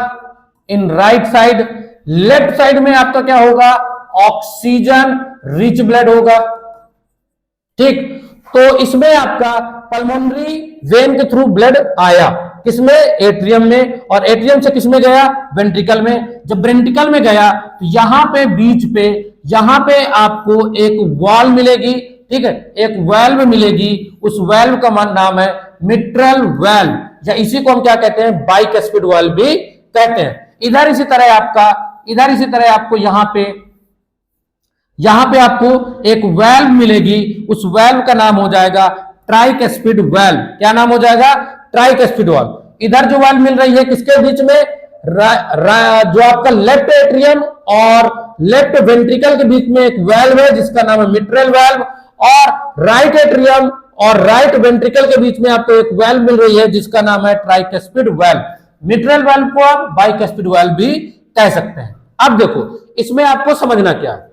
in right side. Left side में आपका क्या होगा? ऑक्सीजन रिच ब्लड होगा। ठीक, तो इसमें आपका पल्मोनरी वेन के थ्रू ब्लड आया, किसमें? एट्रियम में, और एट्रियम से किसमें गया? वेंट्रिकल में। जब वेंट्रिकल में गया तो यहां पे बीच पे, यहां पे आपको एक वॉल मिलेगी। ठीक है, एक वेल्व मिलेगी। उस वेल्व का नाम है मिट्रल वेल्व, या इसी को हम क्या कहते हैं? बाइकस्पिड वेल्व भी कहते हैं। इधर इसी तरह आपका, इधर इसी तरह आपको यहां पे आपको एक वेल्व मिलेगी। उस वेल्व का नाम हो जाएगा ट्राइकस्पिड वेल्व। क्या नाम हो जाएगा? Tricuspid valve. इधर जो वेल्व मिल रही है किसके बीच में? जो आपका लेफ्ट एट्रियम और लेफ्ट वेंट्रिकल के बीच में एक वेल्व है जिसका नाम है मिट्रल वेल्व, और राइट एट्रियम और राइट वेंट्रिकल के बीच में आपको एक वेल्व मिल रही है जिसका नाम है ट्राइकस्पिड वेल्व। मिट्रल वेल्व को आप बाइकस्पिड वेल्व भी कह सकते हैं। अब देखो इसमें आपको समझना क्या है,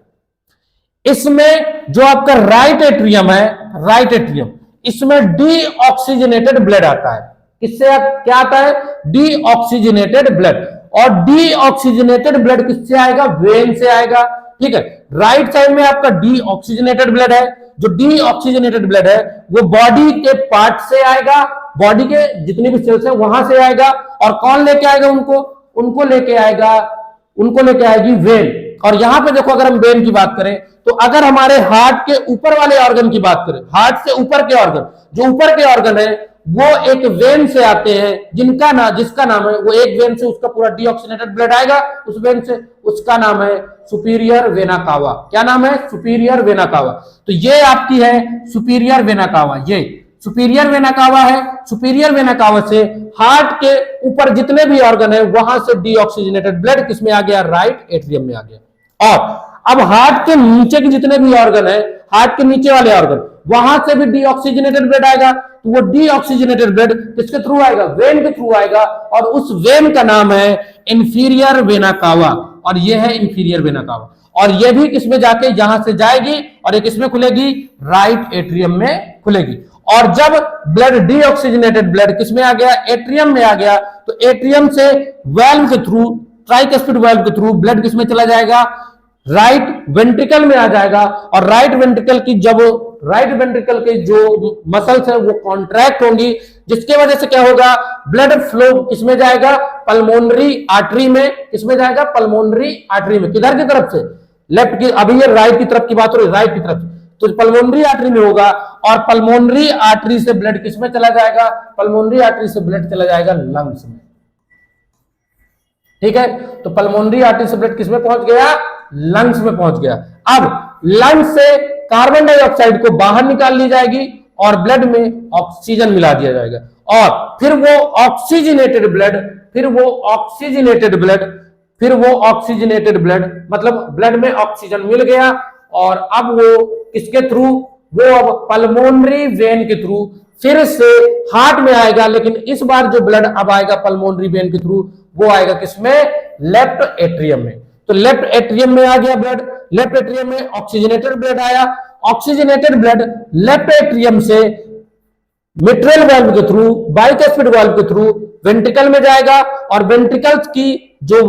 इसमें जो आपका राइट एट्रियम है, राइट एट्रियम, इसमें डीऑक्सीजनेटेड ब्लड आता है। किससे क्या आता है? Deoxygenated blood. और डीऑक्सीजनेटेड ब्लड किससे आएगा? वेन से आएगा। ठीक है, राइट साइड में आपका डीऑक्सीजनेटेड ब्लड है। जो डीऑक्सीजनेटेड ब्लड है वो बॉडी के पार्ट से आएगा, बॉडी के जितने भी सेल्स है वहां से आएगा। और कौन लेके आएगा उनको? उनको लेके आएगी वेन। और यहां पे देखो, अगर हम वेन की बात करें तो अगर हमारे हार्ट के ऊपर वाले ऑर्गन की बात करें, हार्ट से ऊपर के ऑर्गन, जो ऊपर के ऑर्गन है वो एक वेन से आते हैं, जिसका नाम है, वो एक वेन से उसका पूरा डीऑक्सीजनेटेड ब्लड आएगा उस वेन से, उसका नाम है सुपीरियर वेना कावा। क्या नाम है? Superior vena cava. तो ये आपकी है सुपीरियर वेना कावा, ये सुपीरियर वेना कावा है। सुपीरियर वेना कावा से हार्ट के ऊपर जितने भी ऑर्गन है वहां से डीऑक्सीजनेटेड ब्लड किसमें आ गया? राइट एट्रियम में आ गया। और अब हार्ट के नीचे के जितने भी ऑर्गन है, हार्ट के नीचे वाले ऑर्गन, वहां से भी डीऑक्सीजनेटेड ब्लड आएगा। तो वो डीऑक्सीजनेटेड ब्लड किसके थ्रू आएगा? वेन के थ्रू आएगा, और उस वेन का नाम है इंफीरियर वेना कावा, और ये है इंफीरियर वेना कावा। और ये भी किसमें जाके यहां से जाएगी और ये किसमें खुलेगी? राइट एट्रियम में खुलेगी। और जब ब्लड डीऑक्सीजनेटेड ब्लड किसमें आ गया? एट्रियम में आ गया, तो एट्रियम से वेल्व के थ्रू, ट्राइकस्पिड वेल्व के थ्रू ब्लड किसमें चला जाएगा? राइट वेंट्रिकल में आ जाएगा। और राइट वेंट्रिकल की जब राइट वेंट्रिकल के जो मसल्स है वो कॉन्ट्रैक्ट होंगी, जिसके वजह से क्या होगा? ब्लड फ्लो किसमें जाएगा? पल्मोनरी आर्टरी में, किसमें जाएगा? पल्मोनरी आर्टरी में। किधर की तरफ से? लेफ्ट की, अभी ये राइट की तरफ की बात हो रही है, राइट की तरफ, तो पल्मोनरी आर्टरी में होगा। और पल्मोनरी आर्टरी से ब्लड किसमें चला जाएगा? पल्मोनरी आर्टरी से ब्लड चला जाएगा लंग्स में। ठीक है, तो पल्मोनरी आर्टरी से ब्लड किसमें पहुंच गया? लंग्स में पहुंच गया। अब लंग्स से कार्बन डाइऑक्साइड को बाहर निकाल ली जाएगी और ब्लड में ऑक्सीजन मिला दिया जाएगा, और फिर वो ऑक्सीजनेटेड ब्लड, मतलब ब्लड में ऑक्सीजन मिल गया, और अब वो किसके थ्रू? वो अब पल्मोनरी वेन के थ्रू फिर से हार्ट में आएगा, लेकिन इस बार जो ब्लड अब आएगा पल्मोनरी वेन के थ्रू, वो आएगा किसमें? लेफ्ट एट्रियम में। तो लेफ्ट एट्रियम में आ गया ब्लड, लेफ्ट एट्रियम में ऑक्सीजनेटेड ब्लड आया, ऑक्सीजनेटेड ब्लड लेफ्ट एट्रियम से मिट्रल वाल्व के थ्रू, बाइकस्पिड वाल्व के थ्रू वेंट्रिकल में जाएगा, और वेंट्रिकल्स की जो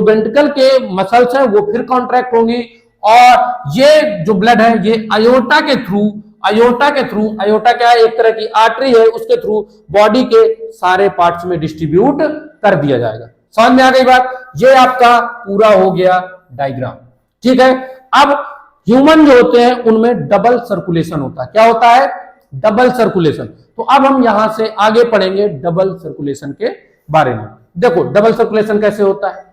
वेंट्रिकल के मसल्स हैं वो फिर कॉन्ट्रैक्ट होंगी, और ये जो ब्लड है ये आयोटा के थ्रू, आयोटा क्या है? एक तरह की आर्टरी है, उसके थ्रू बॉडी के सारे पार्ट्स में डिस्ट्रीब्यूट कर दिया जाएगा। समझ में आ गई बात? ये आपका पूरा हो गया डायग्राम। ठीक है, अब ह्यूमन जो होते हैं उनमें डबल सर्कुलेशन होता है। क्या होता है? Double circulation. तो अब हम यहां से आगे पढ़ेंगे डबल सर्कुलेशन के बारे में। देखो डबल सर्कुलेशन कैसे होता है।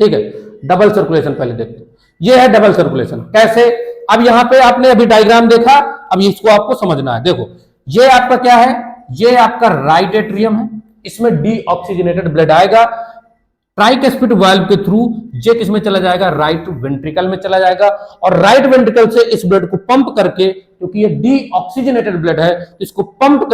ठीक है, डबल सर्कुलेशन पहले देखते हैं। ये है डबल सर्कुलेशन। कैसे? अब यहां पे आपने अभी डायग्राम देखा, अब इसको आपको समझना है। देखो ये आपका क्या है? ये आपका राइट एट्रियम है, इसमें डीऑक्सीजनेटेड ब्लड आएगा, ट्राइकस्पिड वाल्व के थ्रू ये किसमें चला जाएगा? राइट वेंट्रिकल में चला जाएगा, और राइट वेंट्रिकल से इस ब्लड को पंप करके, क्योंकि ये डीऑक्सीजनेटेड ब्लड है, इसको पंप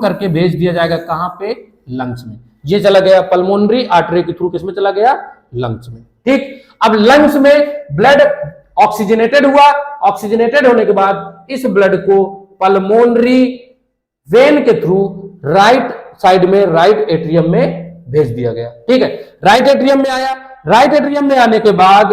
करके भेज दिया जाएगा कहां पे? लंग्स में। ये चला गया पल्मोनरी आर्टरी के थ्रू, किसमें चला गया? लंग्स में। ठीक, अब लंग्स में ब्लड ऑक्सीजनेटेड हुआ, ऑक्सीजनेटेड होने के बाद इस ब्लड को पल्मोनरी वेन के थ्रू राइट साइड में, राइट एट्रियम में भेज दिया गया। ठीक है, राइट एट्रियम में आया, राइट एट्रियम में आने के बाद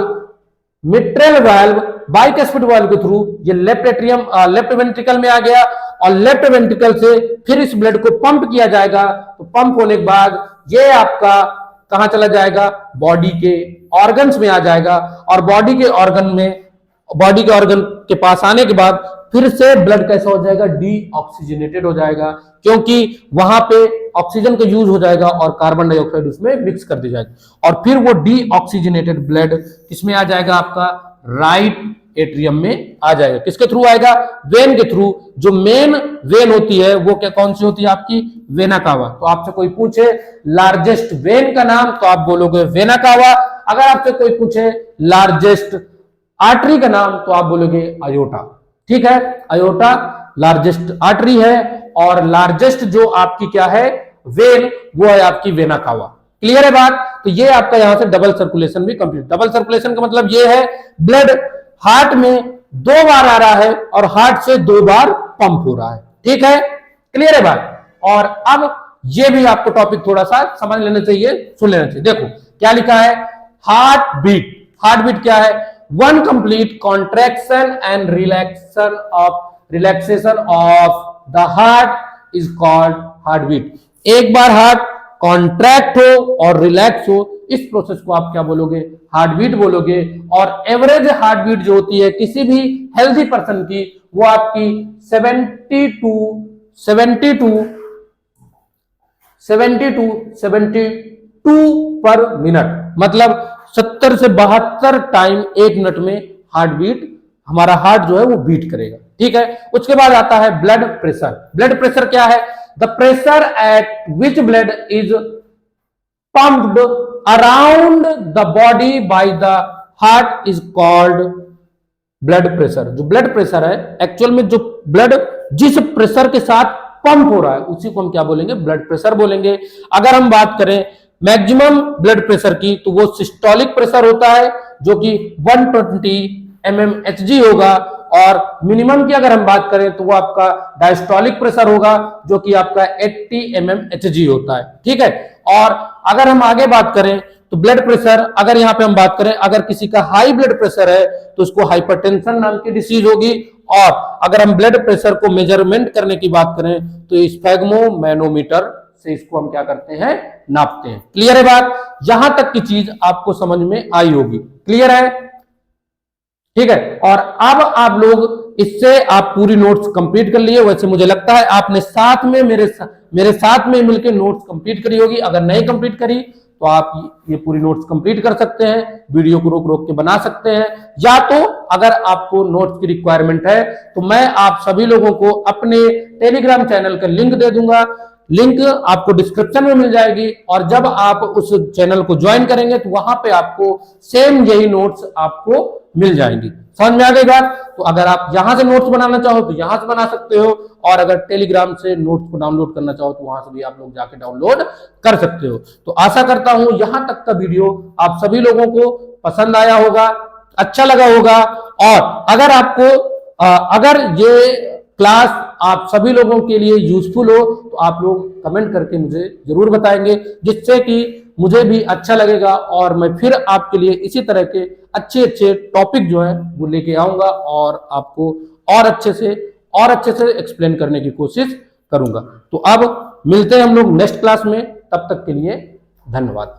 मिट्रल वाल्व, बाइकस्पिड वाल्व के थ्रू ये लेफ्ट एट्रियम, लेफ्ट वेंट्रिकल में आ गया, और लेफ्ट वेंट्रिकल से फिर इस ब्लड को पंप किया जाएगा। तो पंप होने के बाद ये आपका कहां चला जाएगा? बॉडी के ऑर्गन्स में आ जाएगा, और बॉडी के ऑर्गन के पास आने के बाद फिर से ब्लड कैसा हो जाएगा? डीऑक्सीजनेटेड हो जाएगा, क्योंकि वहां पे ऑक्सीजन का यूज हो जाएगा और कार्बन डाइऑक्साइड उसमें मिक्स कर दी जाएगी, और फिर वो डीऑक्सीजनेटेड ब्लड किसमें आ जाएगा? आपका राइट एट्रियम में आ जाएगा। किसके थ्रू आएगा? वेन के थ्रू। जो मेन वेन होती है वो क्या, कौन सी होती है? आपकी वेना कावा। तो आपसे कोई पूछे लार्जेस्ट वेन का नाम, तो आप बोलोगे वेना कावा। अगर आपसे कोई पूछे लार्जेस्ट आर्टरी का नाम, तो आप बोलोगे अयोटा। ठीक है, अयोटा लार्जेस्ट आर्टरी है, और लार्जेस्ट जो आपकी क्या है वेन, वो है आपकी वेना कावा। क्लियर है बात? तो ये आपका यहां से डबल सर्कुलेशन भी कंप्लीट। डबल सर्कुलेशन का मतलब ये है ब्लड हार्ट में 2 बार आ रहा है और हार्ट से 2 बार पंप हो रहा है। ठीक है, क्लियर है बात? और अब ये भी आपको टॉपिक थोड़ा सा समझ लेना चाहिए, सुन लेना चाहिए। देखो क्या लिखा है? Heart beat. हार्ट बीट क्या है? One complete contraction and relaxation of the heart is called heart beat. एक बार हार्ट कॉन्ट्रैक्ट हो और रिलैक्स हो, इस प्रोसेस को आप क्या बोलोगे? हार्ट बीट बोलोगे। और एवरेज हार्ट बीट जो होती है किसी भी हेल्दी पर्सन की, वो आपकी 72 पर मिनट, मतलब 70 से 72 टाइम 1 मिनट में हार्ट बीट, हमारा हार्ट जो है वो बीट करेगा। ठीक है, उसके बाद आता है ब्लड प्रेशर। ब्लड प्रेशर क्या है? The pressure at which blood is pumped around the body by the heart is called blood pressure। जो ब्लड प्रेशर है, एक्चुअल में जो ब्लड जिस प्रेशर के साथ पंप हो रहा है उसी को हम क्या बोलेंगे? ब्लड प्रेशर बोलेंगे। अगर हम बात करें मैक्सिमम ब्लड प्रेशर की, तो वो सिस्टोलिक प्रेशर होता है जो कि 120 mmHg होगा, और मिनिमम की अगर हम बात करें तो वो आपका डायस्टोलिक प्रेशर होगा जो कि आपका 80 mmHg होता है। ठीक है, और अगर हम आगे बात करें तो ब्लड प्रेशर, अगर यहां पे हम बात करें, अगर किसी का हाई ब्लड प्रेशर है तो उसको हाइपरटेंशन नाम की डिसीज होगी, और अगर हम ब्लड प्रेशर को मेजरमेंट करने की बात करें तो स्फेग्मोमैनोमीटर से इसको हम क्या करते हैं, नापते हैं। क्लियर है बात? यहां तक की चीज आपको समझ में आई होगी। क्लियर है? ठीक है। और अब आप लोग इससे आप पूरी नोट्स कंप्लीट कर लिए। वैसे मुझे लगता है आपने साथ में मेरे साथ में मिलकर नोट्स कंप्लीट करी होगी। अगर नहीं कंप्लीट करी तो आप ये पूरी नोट्स कंप्लीट कर सकते हैं, वीडियो को रोक रोक के बना सकते हैं, या तो अगर आपको नोट्स की रिक्वायरमेंट है तो मैं आप सभी लोगों को अपने टेलीग्राम चैनल का लिंक दे दूंगा। लिंक आपको डिस्क्रिप्शन में मिल जाएगी, और जब आप उस चैनल को ज्वाइन करेंगे तो वहां पे आपको सेम यही नोट्स आपको मिल जाएंगी। समझ में आ गई बात? तो अगर आप यहां से नोट्स बनाना चाहो तो यहां से बना सकते हो, और अगर टेलीग्राम से नोट्स को डाउनलोड करना चाहो तो वहां से भी आप लोग जाके डाउनलोड कर सकते हो। तो आशा करता हूं यहां तक का वीडियो आप सभी लोगों को पसंद आया होगा, अच्छा लगा होगा। और अगर आपको अगर ये क्लास आप सभी लोगों के लिए यूजफुल हो तो आप लोग कमेंट करके मुझे जरूर बताएंगे, जिससे कि मुझे भी अच्छा लगेगा और मैं फिर आपके लिए इसी तरह के अच्छे अच्छे टॉपिक जो है वो लेके आऊंगा और आपको और अच्छे से एक्सप्लेन करने की कोशिश करूंगा। तो अब मिलते हैं हम लोग नेक्स्ट क्लास में, तब तक के लिए धन्यवाद।